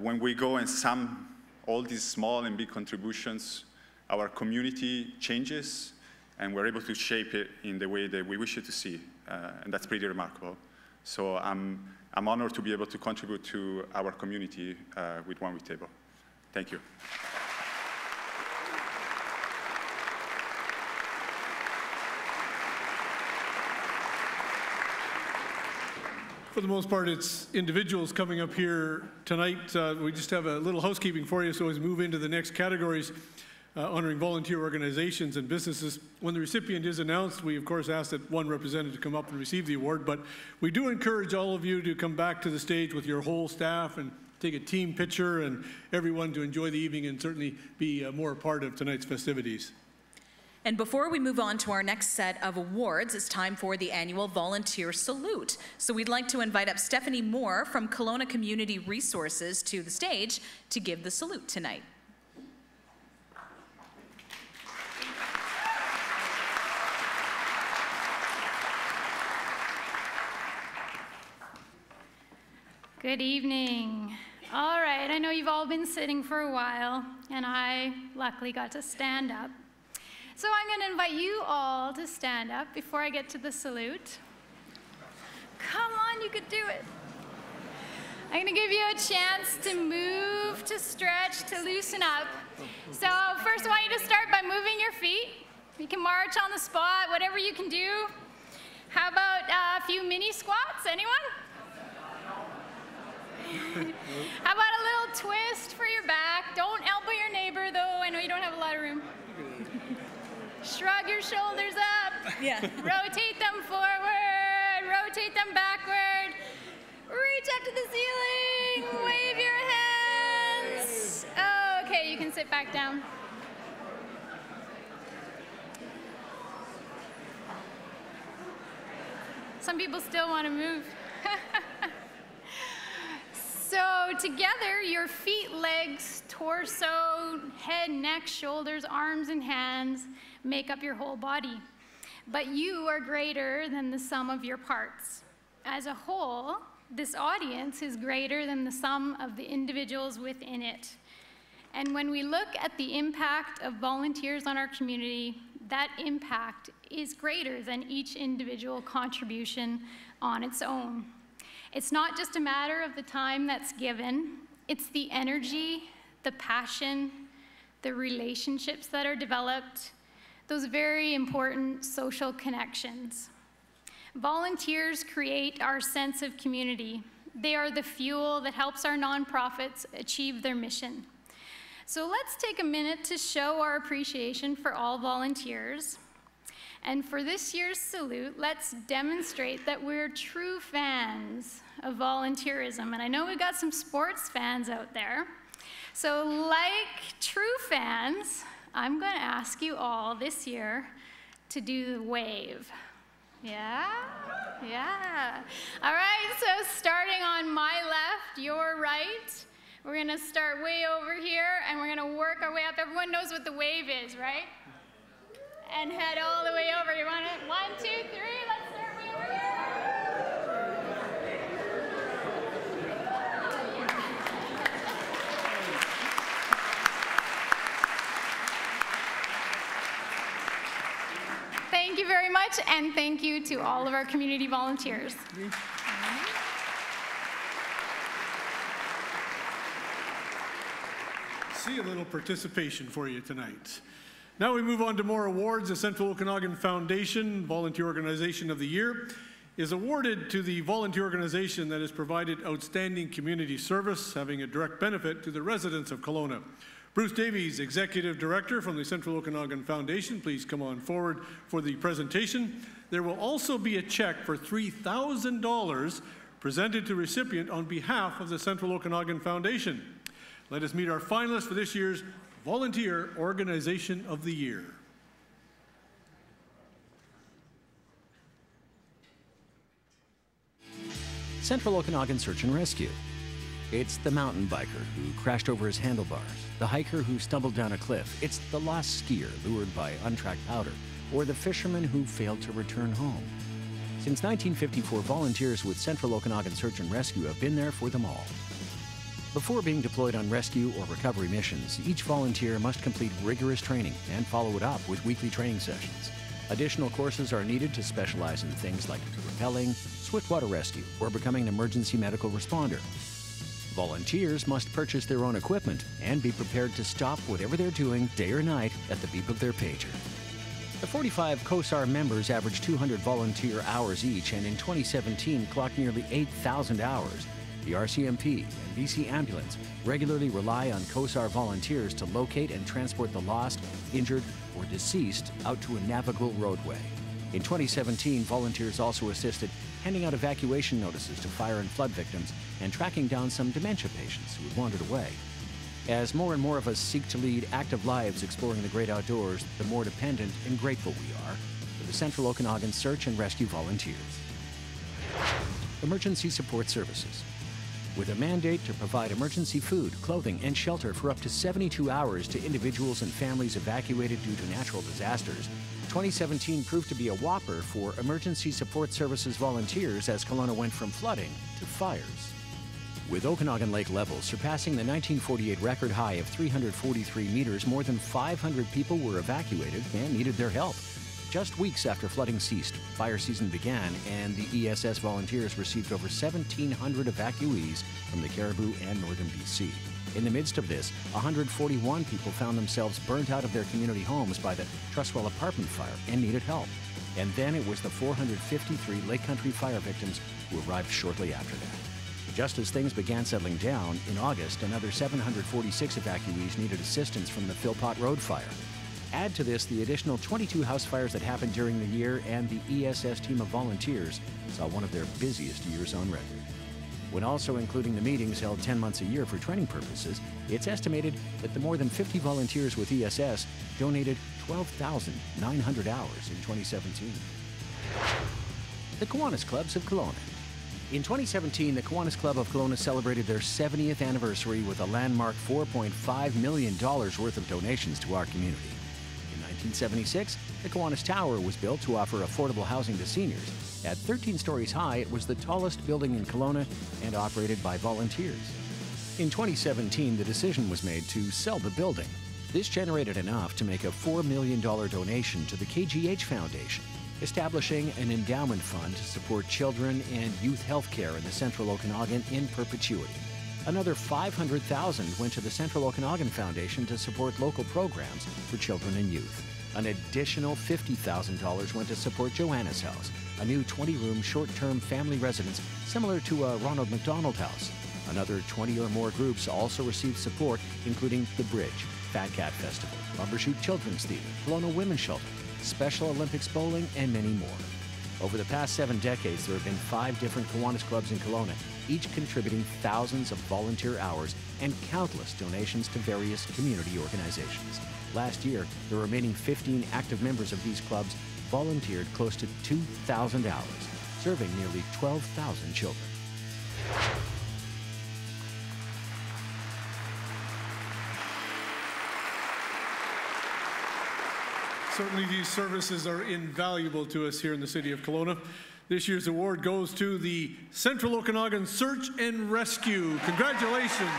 When we go and sum all these small and big contributions, our community changes, and we're able to shape it in the way that we wish it to see, and that's pretty remarkable. So I'm honored to be able to contribute to our community with One Big Table. Thank you. For the most part, it's individuals coming up here tonight. We just have a little housekeeping for you, so as we move into the next categories, honoring volunteer organizations and businesses. When the recipient is announced, we of course ask that one representative come up and receive the award, but we do encourage all of you to come back to the stage with your whole staff and take a team picture, and everyone to enjoy the evening and certainly be more a part of tonight's festivities. And before we move on to our next set of awards, it's time for the annual Volunteer Salute. So we'd like to invite up Stephanie Moore from Kelowna Community Resources to the stage to give the salute tonight. Good evening. All right, I know you've all been sitting for a while, and I luckily got to stand up. So I'm going to invite you all to stand up before I get to the salute. Come on, you could do it. I'm going to give you a chance to move, to stretch, to loosen up. So first I want you to start by moving your feet. You can march on the spot, whatever you can do. How about a few mini squats? Anyone? How about a little twist for your back? Don't elbow your neighbor, though. I know you don't have a lot of room. Shrug your shoulders up. Yeah. Rotate them forward. Rotate them backward. Reach up to the ceiling. Wave your hands. Oh, okay, you can sit back down. Some people still want to move. So So together, your feet, legs, torso, head, neck, shoulders, arms, and hands make up your whole body. But you are greater than the sum of your parts. As a whole, this audience is greater than the sum of the individuals within it. And when we look at the impact of volunteers on our community, that impact is greater than each individual contribution on its own. It's not just a matter of the time that's given, it's the energy, the passion, the relationships that are developed, those very important social connections. Volunteers create our sense of community. They are the fuel that helps our nonprofits achieve their mission. So let's take a minute to show our appreciation for all volunteers. And for this year's salute, let's demonstrate that we're true fans of volunteerism. And I know we've got some sports fans out there. So like true fans, I'm going to ask you all this year to do the wave. Yeah? Yeah. All right, so starting on my left, your right, we're going to start way over here, and we're going to work our way up. Everyone knows what the wave is, right? And head all the way over. You want it? 1, 2, 3, let's start way over here. Thank you very much, and thank you to all of our community volunteers. See a little participation for you tonight. Now we move on to more awards. The Central Okanagan Foundation Volunteer Organization of the Year is awarded to the volunteer organization that has provided outstanding community service, having a direct benefit to the residents of Kelowna. Bruce Davies, Executive Director from the Central Okanagan Foundation, please come on forward for the presentation. There will also be a check for $3,000 presented to recipient on behalf of the Central Okanagan Foundation. Let us meet our finalists for this year's Volunteer Organization of the Year. Central Okanagan Search and Rescue. It's the mountain biker who crashed over his handlebars, the hiker who stumbled down a cliff, it's the lost skier lured by untracked powder, or the fisherman who failed to return home. Since 1954, volunteers with Central Okanagan Search and Rescue have been there for them all. Before being deployed on rescue or recovery missions, each volunteer must complete rigorous training and follow it up with weekly training sessions. Additional courses are needed to specialize in things like rappelling, swiftwater rescue, or becoming an emergency medical responder. Volunteers must purchase their own equipment and be prepared to stop whatever they're doing day or night at the beep of their pager. The 45 KOSS members average 200 volunteer hours each, and in 2017 clocked nearly 8,000 hours. The RCMP and BC Ambulance regularly rely on KOSS volunteers to locate and transport the lost, injured, or deceased out to a navigable roadway. In 2017, volunteers also assisted handing out evacuation notices to fire and flood victims and tracking down some dementia patients who had wandered away. As more and more of us seek to lead active lives exploring the great outdoors, the more dependent and grateful we are for the Central Okanagan Search and Rescue volunteers. Emergency Support Services. With a mandate to provide emergency food, clothing, and shelter for up to 72 hours to individuals and families evacuated due to natural disasters, 2017 proved to be a whopper for Emergency Support Services volunteers as Kelowna went from flooding to fires. With Okanagan Lake levels surpassing the 1948 record high of 343 meters, more than 500 people were evacuated and needed their help. Just weeks after flooding ceased, fire season began, and the ESS volunteers received over 1,700 evacuees from the Cariboo and northern BC. In the midst of this, 141 people found themselves burnt out of their community homes by the Trustwell apartment fire and needed help. And then it was the 453 Lake Country fire victims who arrived shortly after that. Just as things began settling down, in August, another 746 evacuees needed assistance from the Philpott Road fire. Add to this the additional 22 house fires that happened during the year, and the ESS team of volunteers saw one of their busiest years on record. When also including the meetings held 10 months a year for training purposes, it's estimated that the more than 50 volunteers with ESS donated 12,900 hours in 2017. The Kiwanis Clubs of Kelowna. In 2017, the Kiwanis Club of Kelowna celebrated their 70th anniversary with a landmark $4.5 million worth of donations to our community. In 1976, the Kiwanis Tower was built to offer affordable housing to seniors. At 13 stories high, it was the tallest building in Kelowna and operated by volunteers. In 2017, the decision was made to sell the building. This generated enough to make a $4 million donation to the KGH Foundation, establishing an endowment fund to support children and youth health care in the Central Okanagan in perpetuity. Another $500,000 went to the Central Okanagan Foundation to support local programs for children and youth. An additional $50,000 went to support Joanna's House, a new 20-room short-term family residence similar to a Ronald McDonald House. Another 20 or more groups also received support, including The Bridge, Fat Cat Festival, Bumbershoot Children's Theatre, Kelowna Women's Shelter, Special Olympics Bowling, and many more. Over the past 7 decades, there have been 5 different Kiwanis clubs in Kelowna, each contributing thousands of volunteer hours and countless donations to various community organizations. Last year, the remaining 15 active members of these clubs volunteered close to 2,000 hours, serving nearly 12,000 children. Certainly these services are invaluable to us here in the city of Kelowna. This year's award goes to the Central Okanagan Search and Rescue. Congratulations.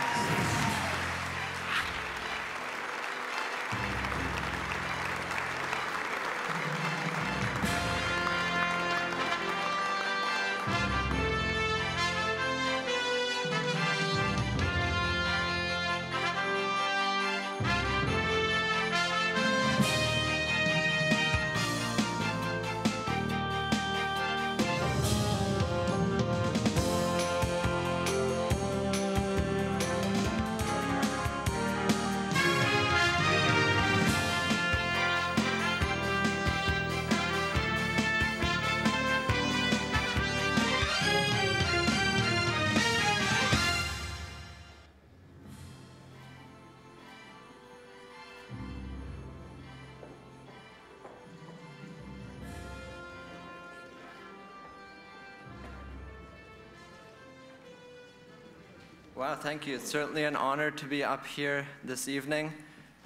Wow, thank you. It's certainly an honor to be up here this evening.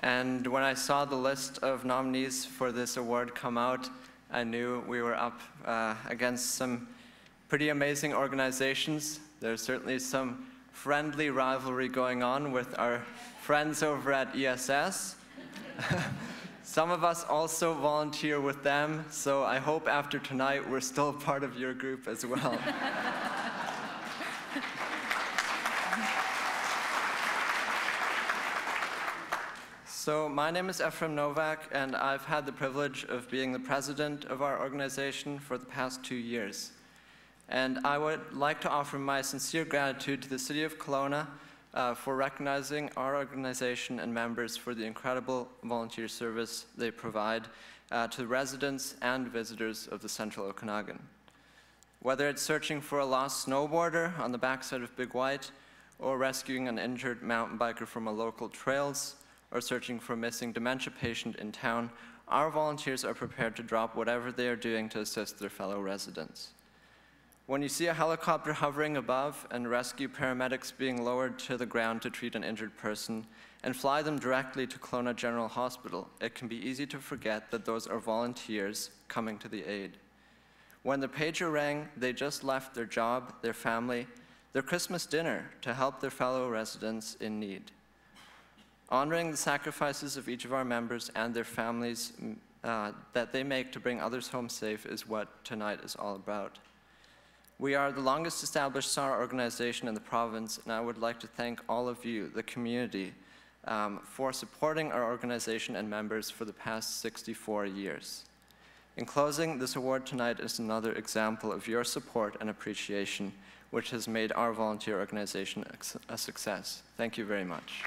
And when I saw the list of nominees for this award come out, I knew we were up against some pretty amazing organizations. There's certainly some friendly rivalry going on with our friends over at ESS. Some of us also volunteer with them, so I hope after tonight we're still part of your group as well. So my name is Ephraim Novak, and I've had the privilege of being the president of our organization for the past 2 years. And I would like to offer my sincere gratitude to the City of Kelowna for recognizing our organization and members for the incredible volunteer service they provide to the residents and visitors of the Central Okanagan. Whether it's searching for a lost snowboarder on the backside of Big White, or rescuing an injured mountain biker from a local trails, or searching for a missing dementia patient in town, our volunteers are prepared to drop whatever they are doing to assist their fellow residents. When you see a helicopter hovering above and rescue paramedics being lowered to the ground to treat an injured person and fly them directly to Kelowna General Hospital, it can be easy to forget that those are volunteers coming to the aid. When the pager rang, they just left their job, their family, their Christmas dinner to help their fellow residents in need. Honoring the sacrifices of each of our members and their families that they make to bring others home safe is what tonight is all about. We are the longest established SAR organization in the province, and I would like to thank all of you, the community, for supporting our organization and members for the past 64 years. In closing, this award tonight is another example of your support and appreciation, which has made our volunteer organization a success. Thank you very much.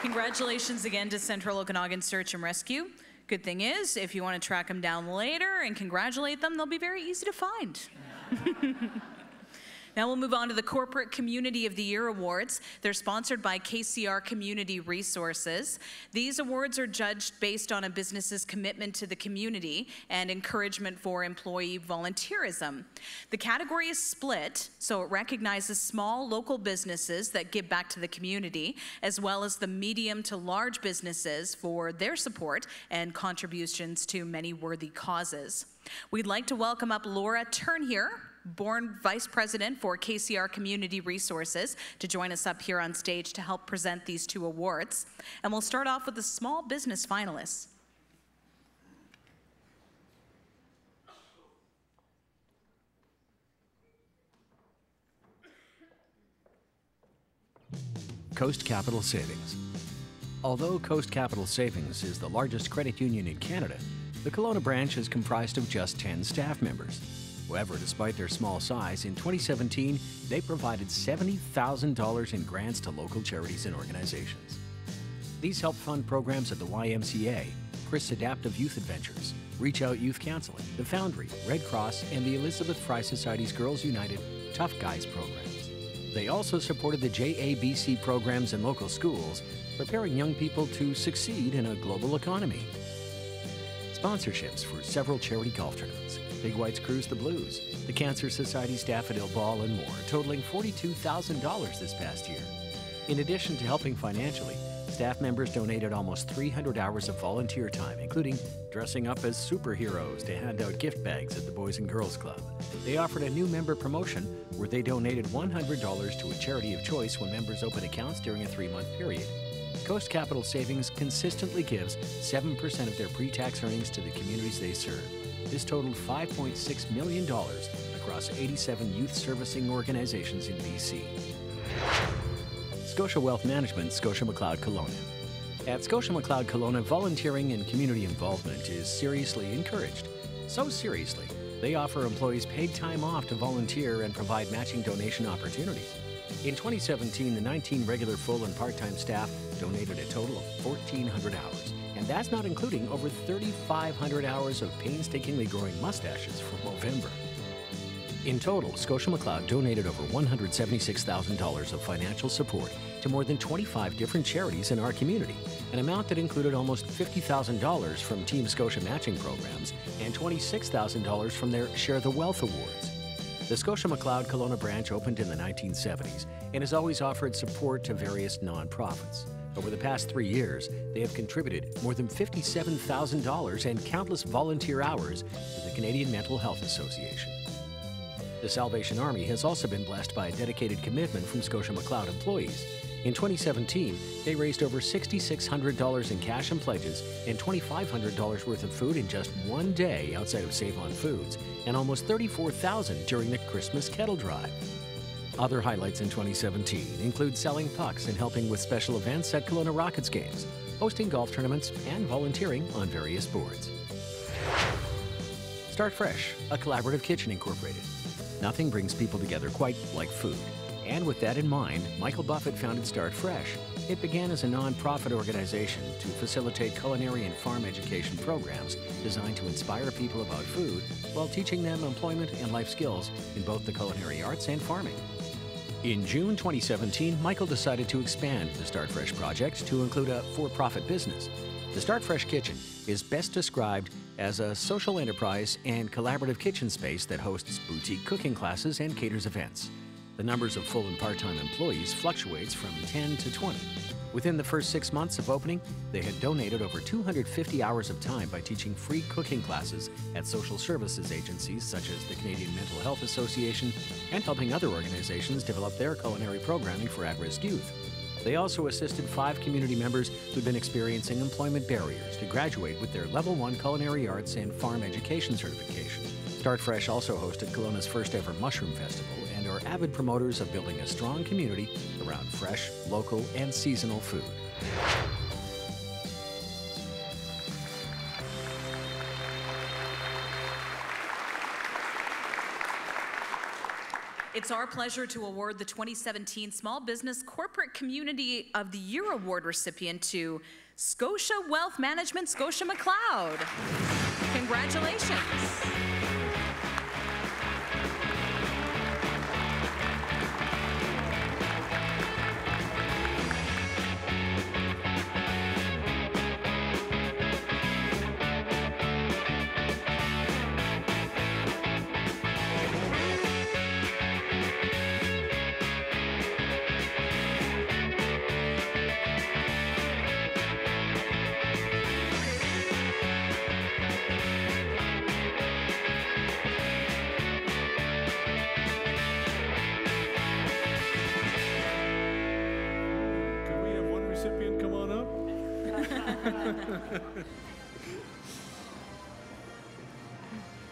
Congratulations again to Central Okanagan Search and Rescue. Good thing is, if you want to track them down later and congratulate them, they'll be very easy to find. Now we'll move on to the Corporate Community of the Year Awards. They're sponsored by KCR Community Resources. These awards are judged based on a business's commitment to the community and encouragement for employee volunteerism. The category is split, so it recognizes small local businesses that give back to the community, as well as the medium to large businesses for their support and contributions to many worthy causes. We'd like to welcome up Laura Turnhere, Board Vice President for KCR Community Resources, to join us up here on stage to help present these two awards. And we'll start off with the small business finalists. Coast Capital Savings. Although Coast Capital Savings is the largest credit union in Canada, the Kelowna branch is comprised of just 10 staff members. However, despite their small size, in 2017, they provided $70,000 in grants to local charities and organizations. These help fund programs at the YMCA, Chris Adaptive Youth Adventures, Reach Out Youth Counseling, the Foundry, Red Cross, and the Elizabeth Fry Society's Girls United Tough Guys programs. They also supported the JABC programs in local schools, preparing young people to succeed in a global economy. Sponsorships for several charity golf tournaments, Big White's Cruise the Blues, the Cancer Society's Daffodil Ball, and more, totaling $42,000 this past year. In addition to helping financially, staff members donated almost 300 hours of volunteer time, including dressing up as superheroes to hand out gift bags at the Boys and Girls Club. They offered a new member promotion where they donated $100 to a charity of choice when members open accounts during a 3-month period. Coast Capital Savings consistently gives 7% of their pre-tax earnings to the communities they serve. This totaled $5.6 million across 87 youth servicing organizations in BC. Scotia Wealth Management, Scotia McLeod Kelowna. At Scotia McLeod Kelowna, volunteering and community involvement is seriously encouraged. So seriously, they offer employees paid time off to volunteer and provide matching donation opportunities. In 2017, the 19 regular full and part-time staff donated a total of 1,400 hours. And that's not including over 3,500 hours of painstakingly growing mustaches for Movember. In total, Scotia McLeod donated over $176,000 of financial support to more than 25 different charities in our community, an amount that included almost $50,000 from Team Scotia matching programs and $26,000 from their Share the Wealth Awards. The Scotia McLeod Kelowna branch opened in the 1970s and has always offered support to various nonprofits. Over the past 3 years, they have contributed more than $57,000 and countless volunteer hours to the Canadian Mental Health Association. The Salvation Army has also been blessed by a dedicated commitment from Scotia McLeod employees. In 2017, they raised over $6,600 in cash and pledges and $2,500 worth of food in just one day outside of Save On Foods, and almost $34,000 during the Christmas Kettle Drive. Other highlights in 2017 include selling pucks and helping with special events at Kelowna Rockets games, hosting golf tournaments, and volunteering on various boards. Start Fresh, a collaborative kitchen incorporated. Nothing brings people together quite like food. And with that in mind, Michael Buffett founded Start Fresh. It began as a non-profit organization to facilitate culinary and farm education programs designed to inspire people about food while teaching them employment and life skills in both the culinary arts and farming. In June 2017, Michael decided to expand the Start Fresh project to include a for-profit business. The Start Fresh Kitchen is best described as a social enterprise and collaborative kitchen space that hosts boutique cooking classes and caters events. The numbers of full and part-time employees fluctuates from 10 to 20. Within the first 6 months of opening, they had donated over 250 hours of time by teaching free cooking classes at social services agencies such as the Canadian Mental Health Association and helping other organizations develop their culinary programming for at-risk youth. They also assisted 5 community members who'd been experiencing employment barriers to graduate with their Level 1 Culinary Arts and Farm Education certification. Start Fresh also hosted Kelowna's first ever Mushroom Festival and are avid promoters of building a strong community around fresh, local, and seasonal food. It's our pleasure to award the 2017 Small Business Corporate Community of the Year Award recipient to Scotia Wealth Management, Scotia McLeod. Congratulations.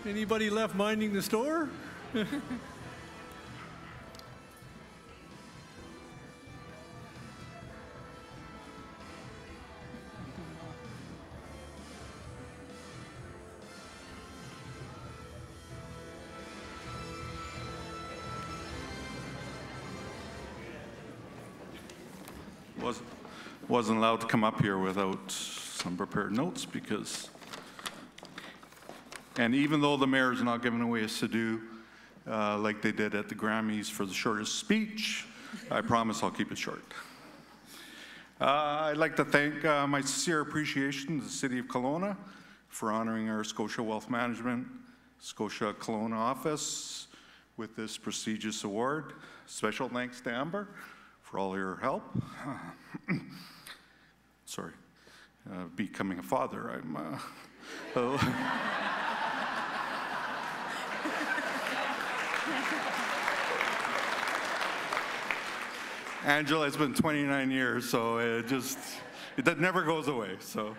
Anybody left minding the store? Wasn't allowed to come up here without some prepared notes because, and even though the mayor's not giving away a to-do like they did at the Grammys for the shortest speech, I promise I'll keep it short. I'd like to thank my sincere appreciation to the City of Kelowna for honoring our Scotia Wealth Management, Scotia Kelowna office with this prestigious award. Special thanks to Amber for all your help. Sorry, becoming a father, I'm, Angela, it's been 29 years, so that never goes away, so.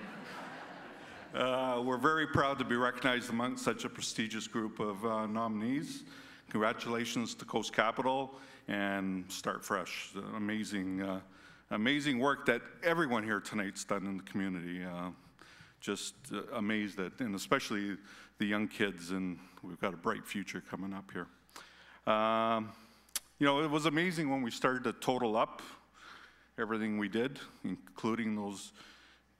We're very proud to be recognized amongst such a prestigious group of nominees. Congratulations to Coast Capital and Start Fresh. Amazing work that everyone here tonight's done in the community. Just amazed at, and especially the young kids, and we've got a bright future coming up here. You know, it was amazing when we started to total up everything we did, including those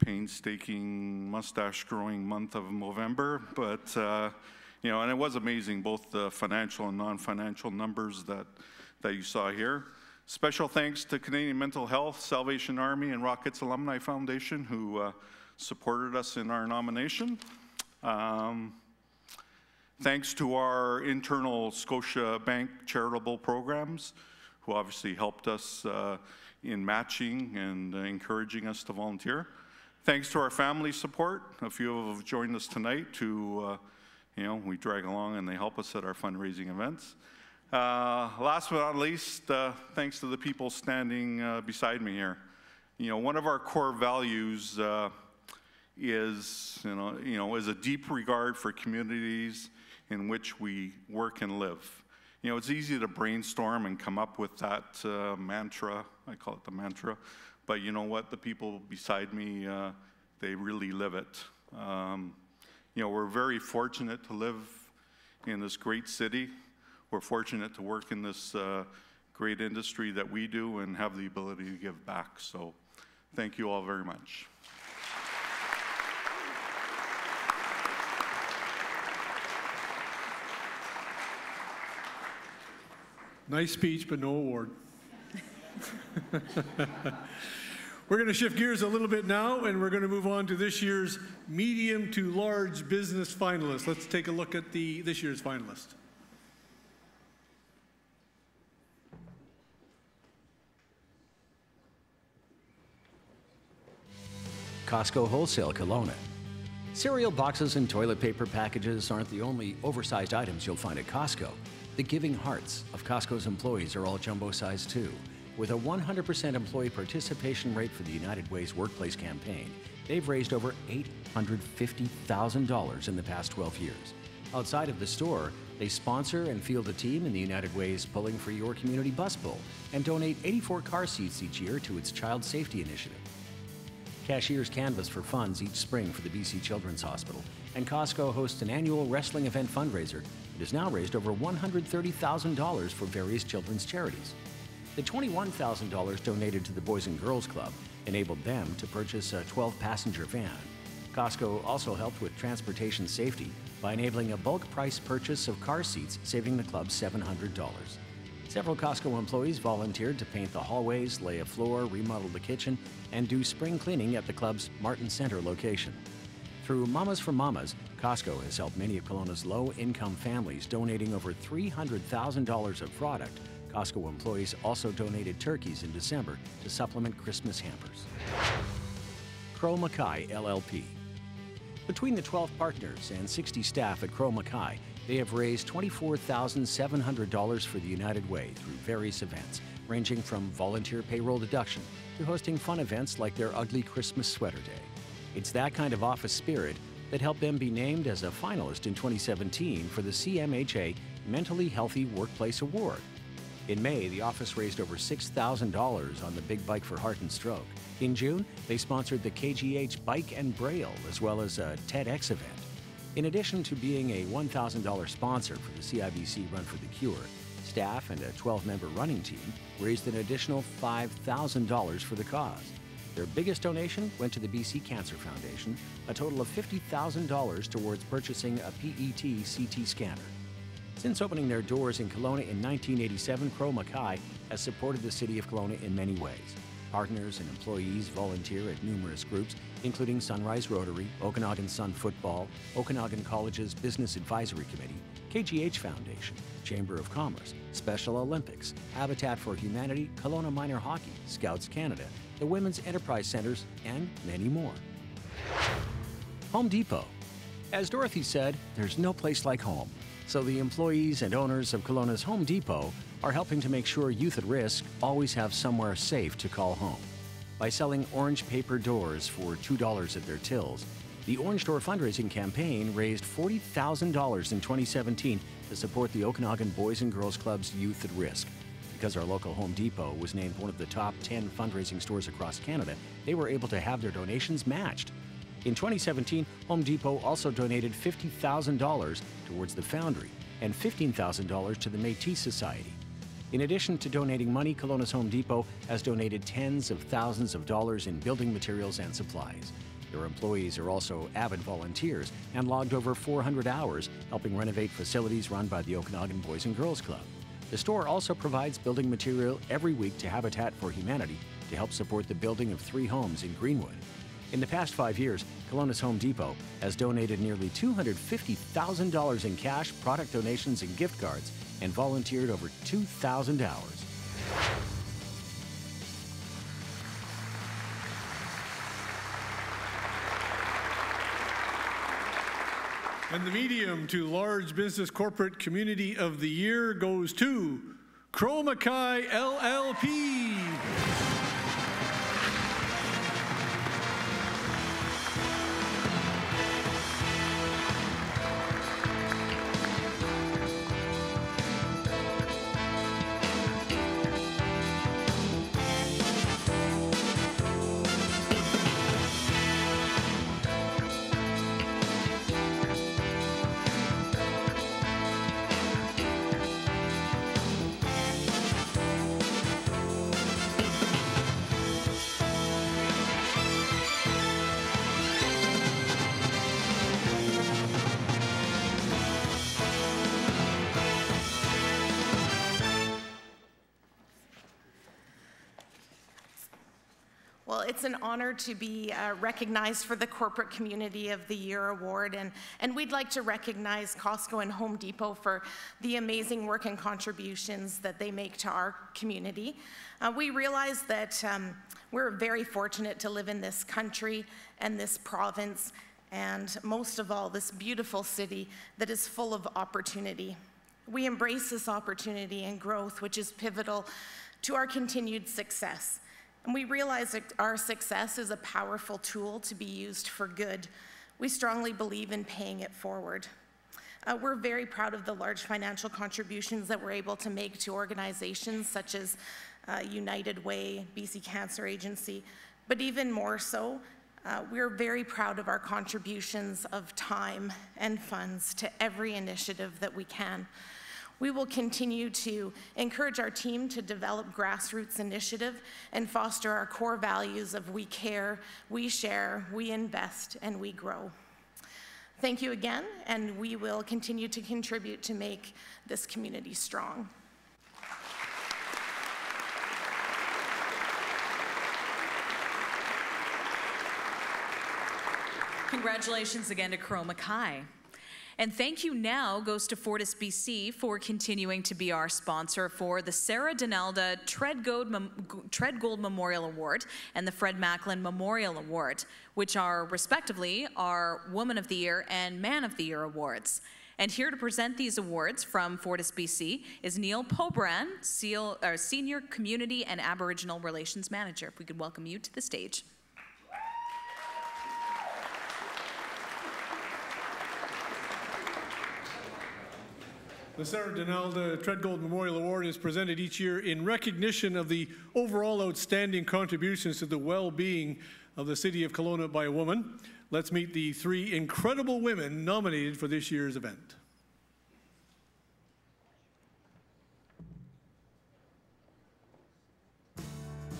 painstaking mustache-growing month of November, but you know, and it was amazing, both the financial and non-financial numbers that you saw here. Special thanks to Canadian Mental Health, Salvation Army, and Rockets Alumni Foundation who supported us in our nomination. Thanks to our internal Scotia Bank charitable programs who obviously helped us in matching and encouraging us to volunteer. Thanks to our family support. A few have joined us tonight to, you know, we drag along and they help us at our fundraising events. Last but not least, thanks to the people standing beside me here. You know, one of our core values is a deep regard for communities in which we work and live. You know, it's easy to brainstorm and come up with that mantra. I call it the mantra. But you know what? The people beside me, they really live it. You know, we're very fortunate to live in this great city. We're fortunate to work in this great industry that we do and have the ability to give back. So thank you all very much. Nice speech, but no award. We're going to shift gears a little bit now, and we're going to move on to this year's medium to large business finalists. Let's take a look at this year's finalists. Costco Wholesale Kelowna. Cereal boxes and toilet paper packages aren't the only oversized items you'll find at Costco. The giving hearts of Costco's employees are all jumbo size too. With a 100% employee participation rate for the United Way's workplace campaign, they've raised over $850,000 in the past 12 years. Outside of the store, they sponsor and field a team in the United Way's Pulling for Your Community Bus Pull and donate 84 car seats each year to its child safety initiative. Cashiers canvass for funds each spring for the BC Children's Hospital, and Costco hosts an annual wrestling event fundraiser that has now raised over $130,000 for various children's charities. The $21,000 donated to the Boys and Girls Club enabled them to purchase a 12-passenger van. Costco also helped with transportation safety by enabling a bulk price purchase of car seats, saving the club $700. Several Costco employees volunteered to paint the hallways, lay a floor, remodel the kitchen, and do spring cleaning at the club's Martin Center location. Through Mamas for Mamas, Costco has helped many of Kelowna's low-income families, donating over $300,000 of product. Costco employees also donated turkeys in December to supplement Christmas hampers. Crow Mackay LLP. Between the 12 partners and 60 staff at Crow Mackay, they have raised $24,700 for the United Way through various events, ranging from volunteer payroll deduction to hosting fun events like their Ugly Christmas Sweater Day. It's that kind of office spirit that helped them be named as a finalist in 2017 for the CMHA Mentally Healthy Workplace Award. In May, the office raised over $6,000 on the Big Bike for Heart and Stroke. In June, they sponsored the KGH Bike and Braille, as well as a TEDx event. In addition to being a $1,000 sponsor for the CIBC Run for the Cure, staff and a 12-member running team raised an additional $5,000 for the cause. Their biggest donation went to the BC Cancer Foundation, a total of $50,000 towards purchasing a PET CT scanner. Since opening their doors in Kelowna in 1987, Crow Mackay has supported the City of Kelowna in many ways. Partners and employees volunteer at numerous groups, including Sunrise Rotary, Okanagan Sun Football, Okanagan College's Business Advisory Committee, KGH Foundation, Chamber of Commerce, Special Olympics, Habitat for Humanity, Kelowna Minor Hockey, Scouts Canada, the Women's Enterprise Centers, and many more. Home Depot. As Dorothy said, there's no place like home. So the employees and owners of Kelowna's Home Depot are helping to make sure youth at risk always have somewhere safe to call home. By selling orange paper doors for $2 at their tills, the Orange Door fundraising campaign raised $40,000 in 2017 to support the Okanagan Boys and Girls Club's Youth at Risk. Because our local Home Depot was named one of the top 10 fundraising stores across Canada, they were able to have their donations matched. In 2017, Home Depot also donated $50,000 towards the Foundry and $15,000 to the Métis Society. In addition to donating money, Kelowna's Home Depot has donated tens of thousands of dollars in building materials and supplies. Their employees are also avid volunteers and logged over 400 hours helping renovate facilities run by the Okanagan Boys and Girls Club. The store also provides building material every week to Habitat for Humanity to help support the building of 3 homes in Greenwood. In the past 5 years, Kelowna's Home Depot has donated nearly $250,000 in cash, product donations, and gift cards, and volunteered over 2,000 hours. And the medium to large business corporate community of the year goes to Crow Mackay LLP. Well, it's an honor to be recognized for the Corporate Community of the Year Award, and we'd like to recognize Costco and Home Depot for the amazing work and contributions that they make to our community. We realize that we're very fortunate to live in this country and this province, and most of all, this beautiful city that is full of opportunity. We embrace this opportunity and growth, which is pivotal to our continued success. And we realize that our success is a powerful tool to be used for good. We strongly believe in paying it forward. We're very proud of the large financial contributions that we're able to make to organizations such as United Way, BC Cancer Agency, but even more so, we're very proud of our contributions of time and funds to every initiative that we can. We will continue to encourage our team to develop grassroots initiative and foster our core values of we care, we share, we invest, and we grow. Thank you again, and we will continue to contribute to make this community strong. Congratulations again to Crow Mackay. And thank you now goes to Fortis BC for continuing to be our sponsor for the Sarah Donalda Tread Gold Memorial Award and the Fred Macklin Memorial Award, which are respectively our Woman of the Year and Man of the Year awards. And here to present these awards from Fortis BC is Neil Pobran, Senior Community and Aboriginal Relations Manager. If we could welcome you to the stage. The Sarah Donalda Treadgold Memorial Award is presented each year in recognition of the overall outstanding contributions to the well-being of the city of Kelowna by a woman. Let's meet the three incredible women nominated for this year's event.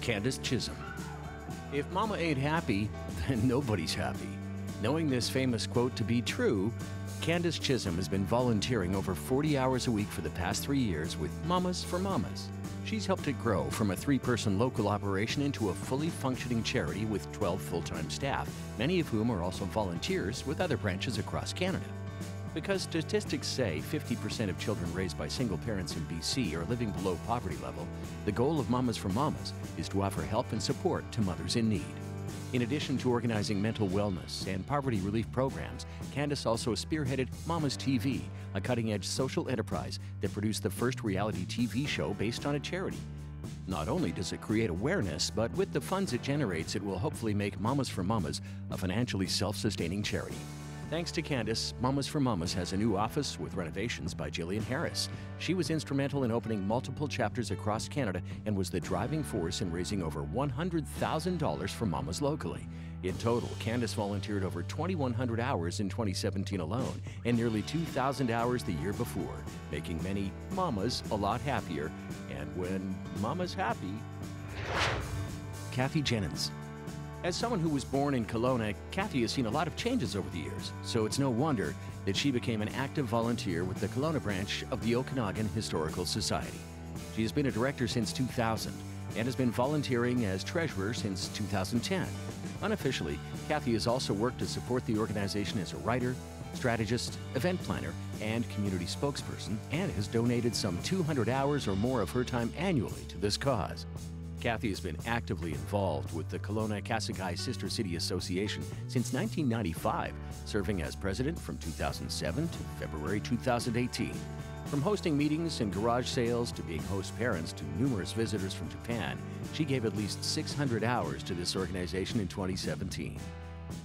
Candace Chisholm. If Mama ain't happy, then nobody's happy. Knowing this famous quote to be true, Candace Chisholm has been volunteering over 40 hours a week for the past 3 years with Mamas for Mamas. She's helped it grow from a 3-person local operation into a fully functioning charity with 12 full-time staff, many of whom are also volunteers with other branches across Canada. Because statistics say 50% of children raised by single parents in BC are living below poverty level, the goal of Mamas for Mamas is to offer help and support to mothers in need. In addition to organizing mental wellness and poverty relief programs, Candace also spearheaded Mama's TV, a cutting-edge social enterprise that produced the first reality TV show based on a charity. Not only does it create awareness, but with the funds it generates, it will hopefully make Mamas for Mamas a financially self-sustaining charity. Thanks to Candace, Mamas for Mamas has a new office with renovations by Jillian Harris. She was instrumental in opening multiple chapters across Canada and was the driving force in raising over $100,000 for mamas locally. In total, Candace volunteered over 2,100 hours in 2017 alone and nearly 2,000 hours the year before, making many mamas a lot happier. And when mama's happy... Kathy Jennings. As someone who was born in Kelowna, Kathy has seen a lot of changes over the years, so it's no wonder that she became an active volunteer with the Kelowna branch of the Okanagan Historical Society. She has been a director since 2000 and has been volunteering as treasurer since 2010. Unofficially, Kathy has also worked to support the organization as a writer, strategist, event planner, and community spokesperson, and has donated some 200 hours or more of her time annually to this cause. Kathy has been actively involved with the Kelowna-Kassikai Sister City Association since 1995, serving as president from 2007 to February 2018. From hosting meetings and garage sales to being host parents to numerous visitors from Japan, she gave at least 600 hours to this organization in 2017.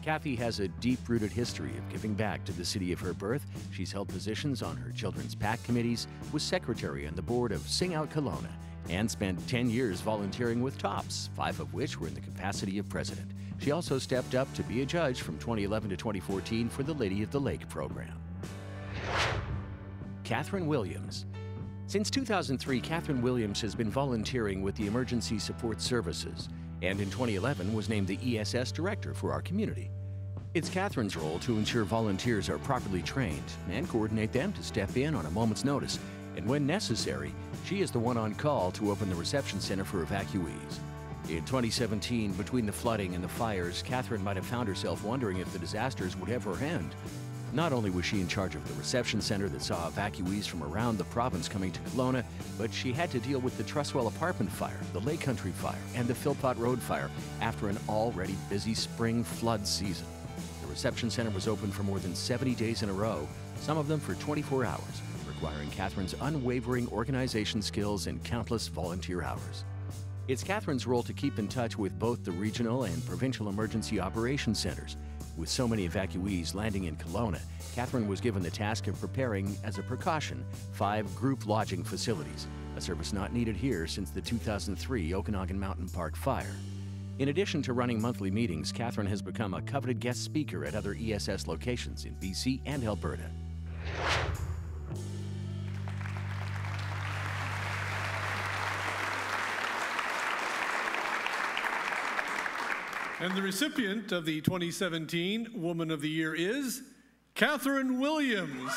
Kathy has a deep-rooted history of giving back to the city of her birth. She's held positions on her children's PAC committees, was secretary on the board of Sing Out Kelowna, and spent 10 years volunteering with TOPS, 5 of which were in the capacity of president. She also stepped up to be a judge from 2011 to 2014 for the Lady of the Lake program. Catherine Williams. Since 2003, Catherine Williams has been volunteering with the Emergency Support Services, and in 2011 was named the ESS director for our community. It's Catherine's role to ensure volunteers are properly trained and coordinate them to step in on a moment's notice, and when necessary, she is the one on call to open the reception center for evacuees. In 2017, between the flooding and the fires, Catherine might have found herself wondering if the disasters would ever end. Not only was she in charge of the reception center that saw evacuees from around the province coming to Kelowna, but she had to deal with the Trustwell apartment fire, the Lake Country fire, and the Philpott Road fire after an already busy spring flood season. The reception center was open for more than 70 days in a row, some of them for 24 hours, requiring Catherine's unwavering organization skills and countless volunteer hours. It's Catherine's role to keep in touch with both the regional and provincial emergency operations centers. With so many evacuees landing in Kelowna, Catherine was given the task of preparing, as a precaution, 5 group lodging facilities, a service not needed here since the 2003 Okanagan Mountain Park fire. In addition to running monthly meetings, Catherine has become a coveted guest speaker at other ESS locations in BC and Alberta. And the recipient of the 2017 Woman of the Year is Catherine Williams.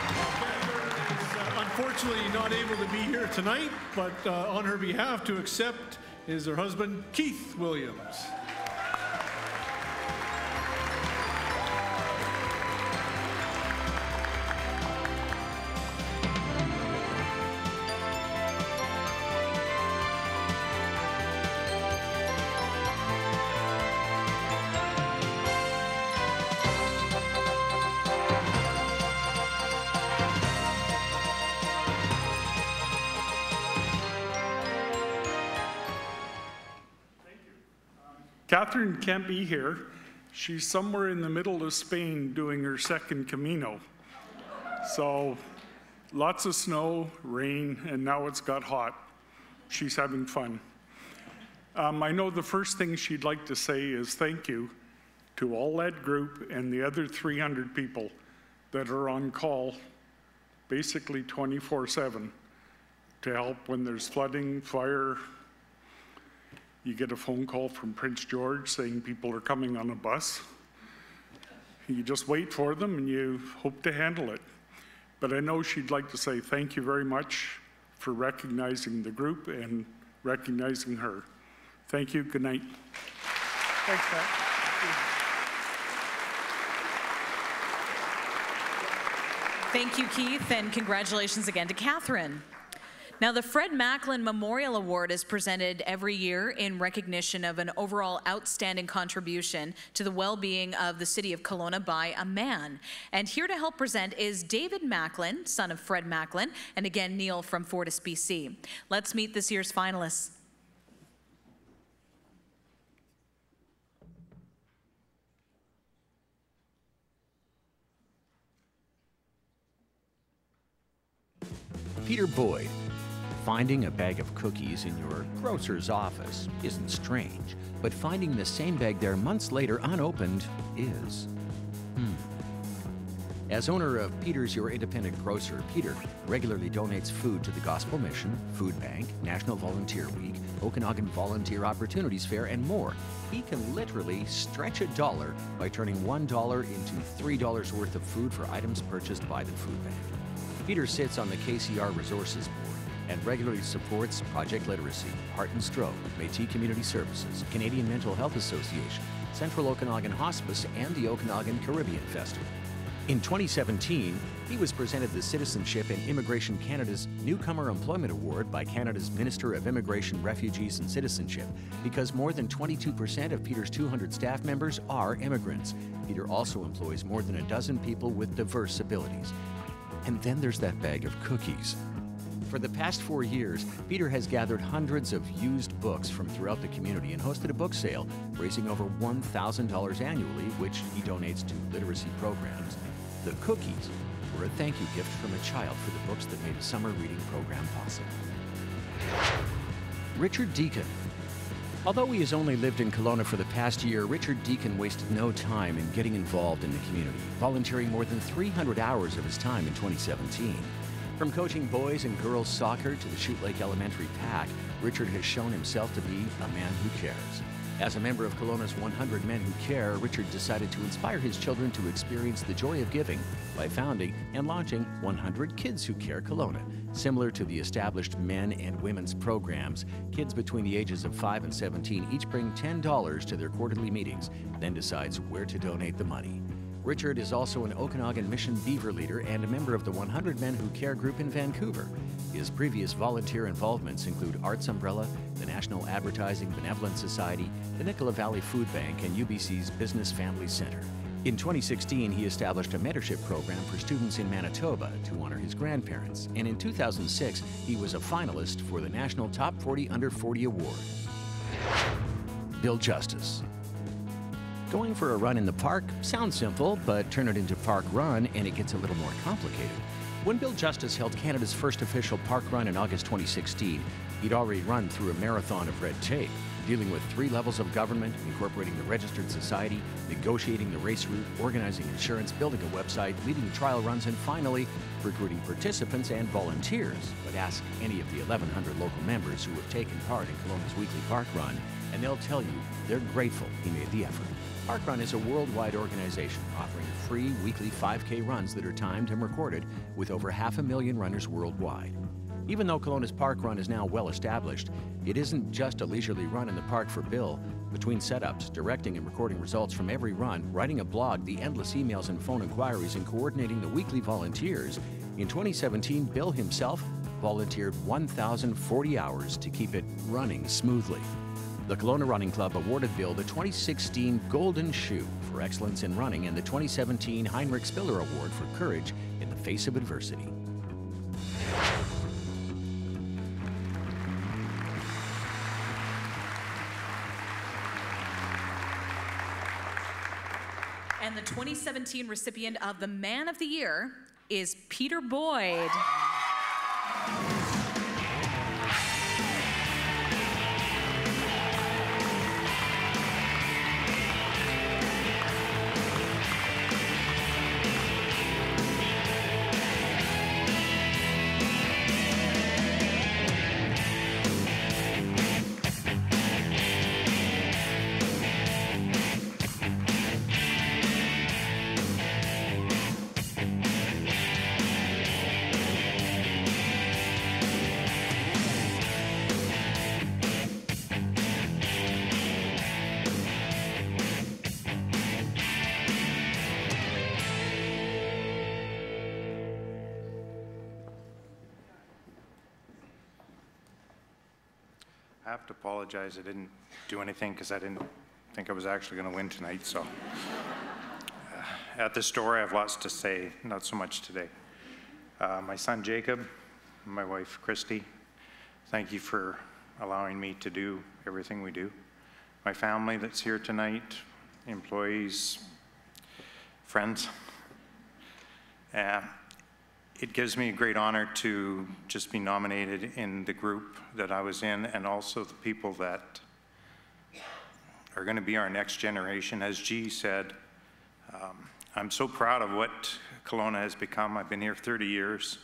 Catherine is unfortunately not able to be here tonight, but on her behalf to accept is her husband, Keith Williams. Catherine can't be here. She's somewhere in the middle of Spain doing her second Camino. So lots of snow, rain, and now it's got hot. She's having fun. I know the first thing she'd like to say is thank you to all that group and the other 300 people that are on call basically 24/7 to help when there's flooding, fire. You get a phone call from Prince George saying people are coming on a bus. You just wait for them and you hope to handle it. But I know she'd like to say thank you very much for recognizing the group and recognizing her. Thank you. Good night. Thanks, Pat. Thank you, Keith, and congratulations again to Catherine. Now, the Fred Macklin Memorial Award is presented every year in recognition of an overall outstanding contribution to the well-being of the city of Kelowna by a man. And here to help present is David Macklin, son of Fred Macklin, and again, Neil from Fortis, BC. Let's meet this year's finalists. Peter Boyd. Finding a bag of cookies in your grocer's office isn't strange, but finding the same bag there months later unopened is. As owner of Peter's Your Independent Grocer, Peter regularly donates food to the Gospel Mission, Food Bank, National Volunteer Week, Okanagan Volunteer Opportunities Fair, and more. He can literally stretch a dollar by turning $1 into $3 worth of food for items purchased by the food bank. Peter sits on the KCR Resources Board and regularly supports Project Literacy, Heart and Stroke, Métis Community Services, Canadian Mental Health Association, Central Okanagan Hospice, and the Okanagan Caribbean Festival. In 2017, he was presented the Citizenship and Immigration Canada's Newcomer Employment Award by Canada's Minister of Immigration, Refugees and Citizenship because more than 22% of Peter's 200 staff members are immigrants. Peter also employs more than a dozen people with diverse abilities. And then there's that bag of cookies. For the past 4 years, Peter has gathered hundreds of used books from throughout the community and hosted a book sale, raising over $1,000 annually, which he donates to literacy programs. The cookies were a thank you gift from a child for the books that made a summer reading program possible. Richard Deacon. Although he has only lived in Kelowna for the past year, Richard Deacon wasted no time in getting involved in the community, volunteering more than 300 hours of his time in 2017. From coaching boys and girls soccer to the Shoot Lake Elementary Pack, Richard has shown himself to be a man who cares. As a member of Kelowna's 100 Men Who Care, Richard decided to inspire his children to experience the joy of giving by founding and launching 100 Kids Who Care Kelowna. Similar to the established men and women's programs, kids between the ages of 5 and 17 each bring $10 to their quarterly meetings, then decides where to donate the money. Richard is also an Okanagan Mission Beaver leader and a member of the 100 Men Who Care group in Vancouver. His previous volunteer involvements include Arts Umbrella, the National Advertising Benevolent Society, the Nicola Valley Food Bank, and UBC's Business Family Center. In 2016, he established a mentorship program for students in Manitoba to honor his grandparents. And in 2006, he was a finalist for the National Top 40 Under 40 Award. Bill Justice. Going for a run in the park sounds simple, but turn it into Park Run and it gets a little more complicated. When Bill Justice held Canada's first official park run in August 2016, he'd already run through a marathon of red tape, dealing with 3 levels of government, incorporating the registered society, negotiating the race route, organizing insurance, building a website, leading trial runs, and finally, recruiting participants and volunteers. But ask any of the 1,100 local members who have taken part in Kelowna's weekly park run, and they'll tell you they're grateful he made the effort. Park Run is a worldwide organization offering free weekly 5K runs that are timed and recorded with over 500,000 runners worldwide. Even though Kelowna's Park Run is now well established, it isn't just a leisurely run in the park for Bill. Between setups, directing and recording results from every run, writing a blog, the endless emails and phone inquiries, and coordinating the weekly volunteers, in 2017, Bill himself volunteered 1,040 hours to keep it running smoothly. The Kelowna Running Club awarded Bill the 2016 Golden Shoe for excellence in running and the 2017 Heinrich Spiller Award for courage in the face of adversity. And the 2017 recipient of the Man of the Year is Peter Boyd. I have to apologize. I didn't do anything because I didn't think I was actually going to win tonight. So at the store, I have lots to say, not so much today. My son Jacob, my wife Christy, thank you for allowing me to do everything we do. My family that's here tonight, employees, friends. It gives me a great honor to just be nominated in the group that I was in, and also the people that are going to be our next generation. As G said, I'm so proud of what Kelowna has become. I've been here 30 years,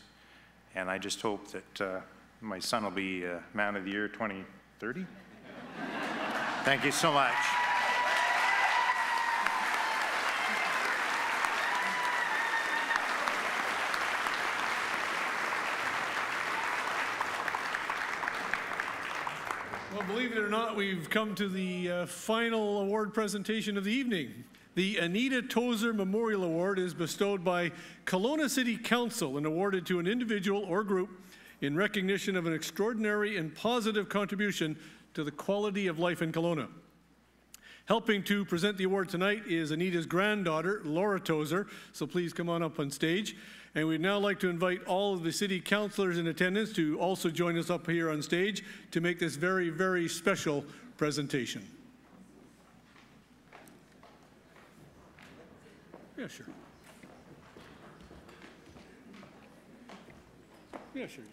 and I just hope that my son will be Man of the Year 2030. Thank you so much. Well, believe it or not, we've come to the final award presentation of the evening. The Anita Tozer Memorial Award is bestowed by Kelowna City Council and awarded to an individual or group in recognition of an extraordinary and positive contribution to the quality of life in Kelowna. Helping to present the award tonight is Anita's granddaughter, Laura Tozer, so please come on up on stage. And we'd now like to invite all of the city councilors in attendance to also join us up here on stage to make this very, very special presentation. Yeah, sure. Yeah, sure.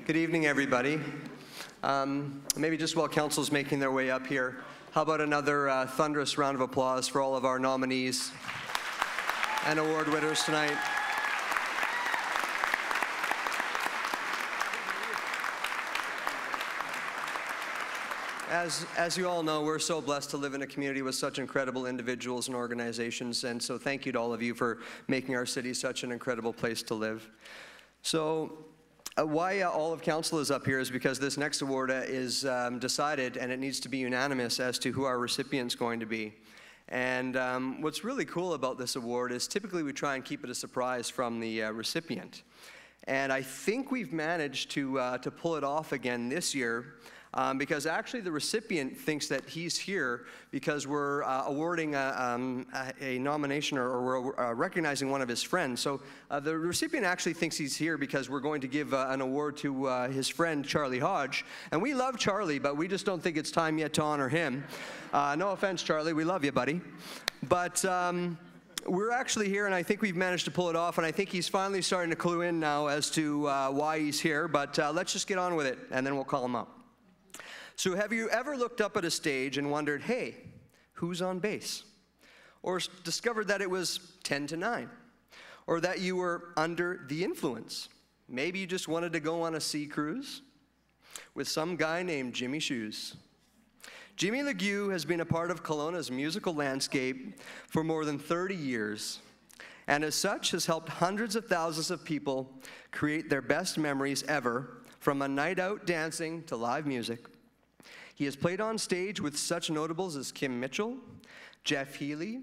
Good evening, everybody. Maybe just while council's making their way up here, how about another thunderous round of applause for all of our nominees and award winners tonight. As you all know, we're so blessed to live in a community with such incredible individuals and organizations, and so thank you to all of you for making our city such an incredible place to live. So why all of council is up here is because this next award is decided, and it needs to be unanimous as to who our recipient's going to be. And what's really cool about this award is typically we try and keep it a surprise from the recipient. And I think we've managed to pull it off again this year. Because actually the recipient thinks that he's here because we're awarding a nomination or we're recognizing one of his friends. So the recipient actually thinks he's here because we're going to give an award to his friend Charlie Hodge. And we love Charlie, but we just don't think it's time yet to honor him. No offense, Charlie, we love you, buddy. But we're actually here, and I think we've managed to pull it off, and I think he's finally starting to clue in now as to why he's here. But let's just get on with it, and then we'll call him up. So have you ever looked up at a stage and wondered, hey, who's on bass? Or discovered that it was 10 to 9? Or that you were under the influence? Maybe you just wanted to go on a sea cruise with some guy named Jimmy Shoes. Jimmy Legue has been a part of Kelowna's musical landscape for more than 30 years, and as such has helped hundreds of thousands of people create their best memories ever, from a night out dancing to live music. He has played on stage with such notables as Kim Mitchell, Jeff Healy,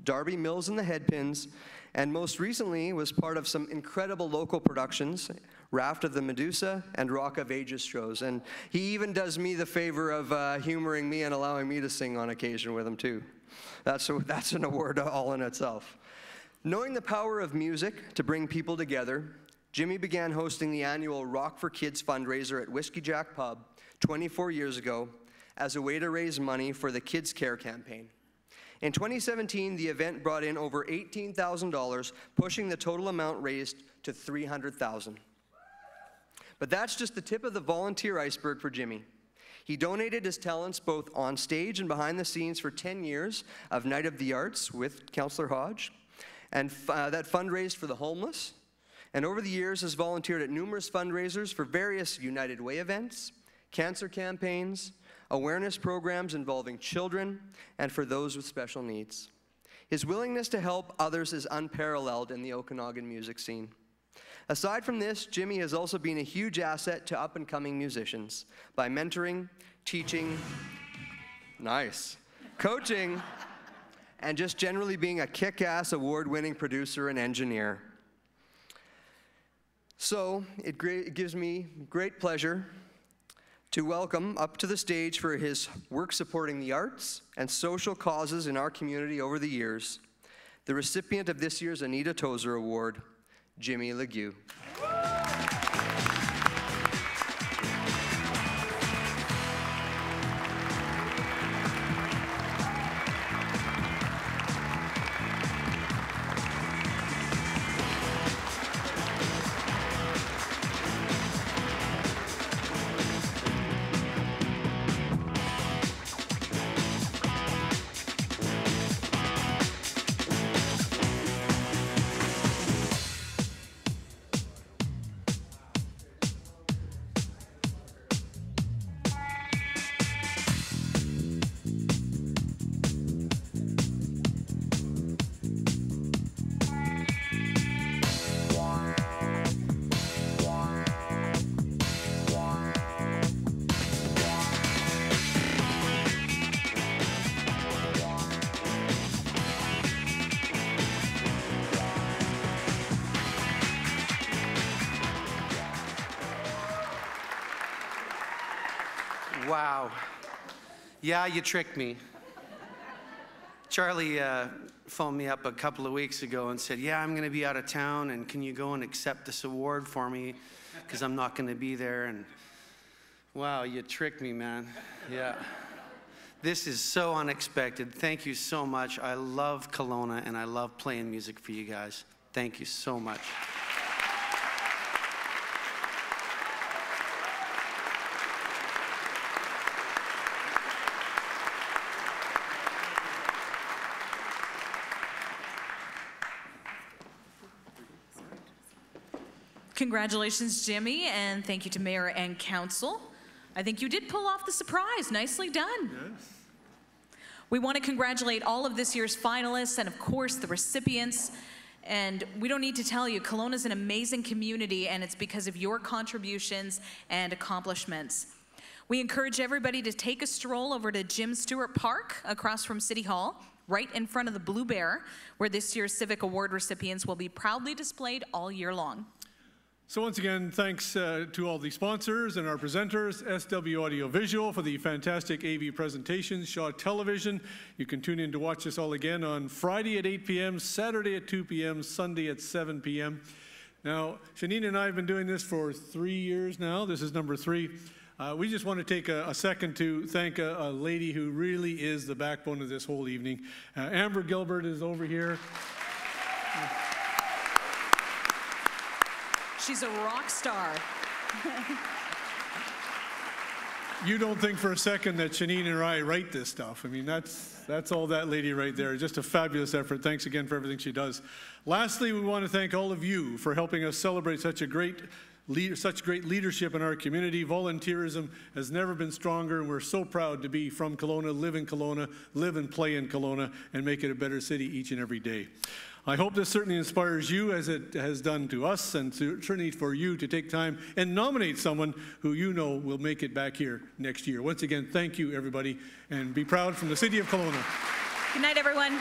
Darby Mills and the Headpins, and most recently was part of some incredible local productions, Raft of the Medusa and Rock of Ages shows. And he even does me the favor of humoring me and allowing me to sing on occasion with him too. That's an award all in itself. Knowing the power of music to bring people together, Jimmy began hosting the annual Rock for Kids fundraiser at Whiskey Jack Pub 24 years ago as a way to raise money for the Kids Care campaign. In 2017, the event brought in over $18,000, pushing the total amount raised to $300,000. But that's just the tip of the volunteer iceberg for Jimmy. He donated his talents both on stage and behind the scenes for 10 years of Night of the Arts with Councillor Hodge, and that fundraised for the homeless. And over the years has volunteered at numerous fundraisers for various United Way events, cancer campaigns, awareness programs involving children, and for those with special needs. His willingness to help others is unparalleled in the Okanagan music scene. Aside from this, Jimmy has also been a huge asset to up-and-coming musicians by mentoring, teaching, coaching, and just generally being a kick-ass award-winning producer and engineer. So it gives me great pleasure to welcome up to the stage for his work supporting the arts and social causes in our community over the years, the recipient of this year's Anita Tozer Award, Jimmy Legue. Wow. Yeah, you tricked me. Charlie phoned me up a couple of weeks ago and said, yeah, I'm going to be out of town, and can you go and accept this award for me? Because I'm not going to be there. And wow, you tricked me, man. Yeah. This is so unexpected. Thank you so much. I love Kelowna, and I love playing music for you guys. Thank you so much. Congratulations, Jimmy, and thank you to Mayor and Council. I think you did pull off the surprise. Nicely done. Yes. We want to congratulate all of this year's finalists and, of course, the recipients. And we don't need to tell you, Kelowna is an amazing community, and it's because of your contributions and accomplishments. We encourage everybody to take a stroll over to Jim Stewart Park across from City Hall, right in front of the Blue Bear, where this year's Civic Award recipients will be proudly displayed all year long. So once again, thanks to all the sponsors and our presenters, SW Audio Visual for the fantastic AV presentations, Shaw Television. You can tune in to watch this all again on Friday at 8 p.m., Saturday at 2 p.m., Sunday at 7 p.m. Now, Shanine and I have been doing this for 3 years now. This is number 3. We just want to take a second to thank a lady who really is the backbone of this whole evening. Amber Gilbert is over here. She's a rock star. You don't think for a second that Shanine and I write this stuff. I mean, that's all that lady right there. Just a fabulous effort. Thanks again for everything she does. Lastly, we want to thank all of you for helping us celebrate such great leadership in our community. Volunteerism has never been stronger, and we're so proud to be from Kelowna, live in Kelowna, live and play in Kelowna, and make it a better city each and every day. I hope this certainly inspires you as it has done to us, and certainly for you to take time and nominate someone who you know will make it back here next year. Once again, thank you, everybody, and be proud from the city of Kelowna. Good night, everyone.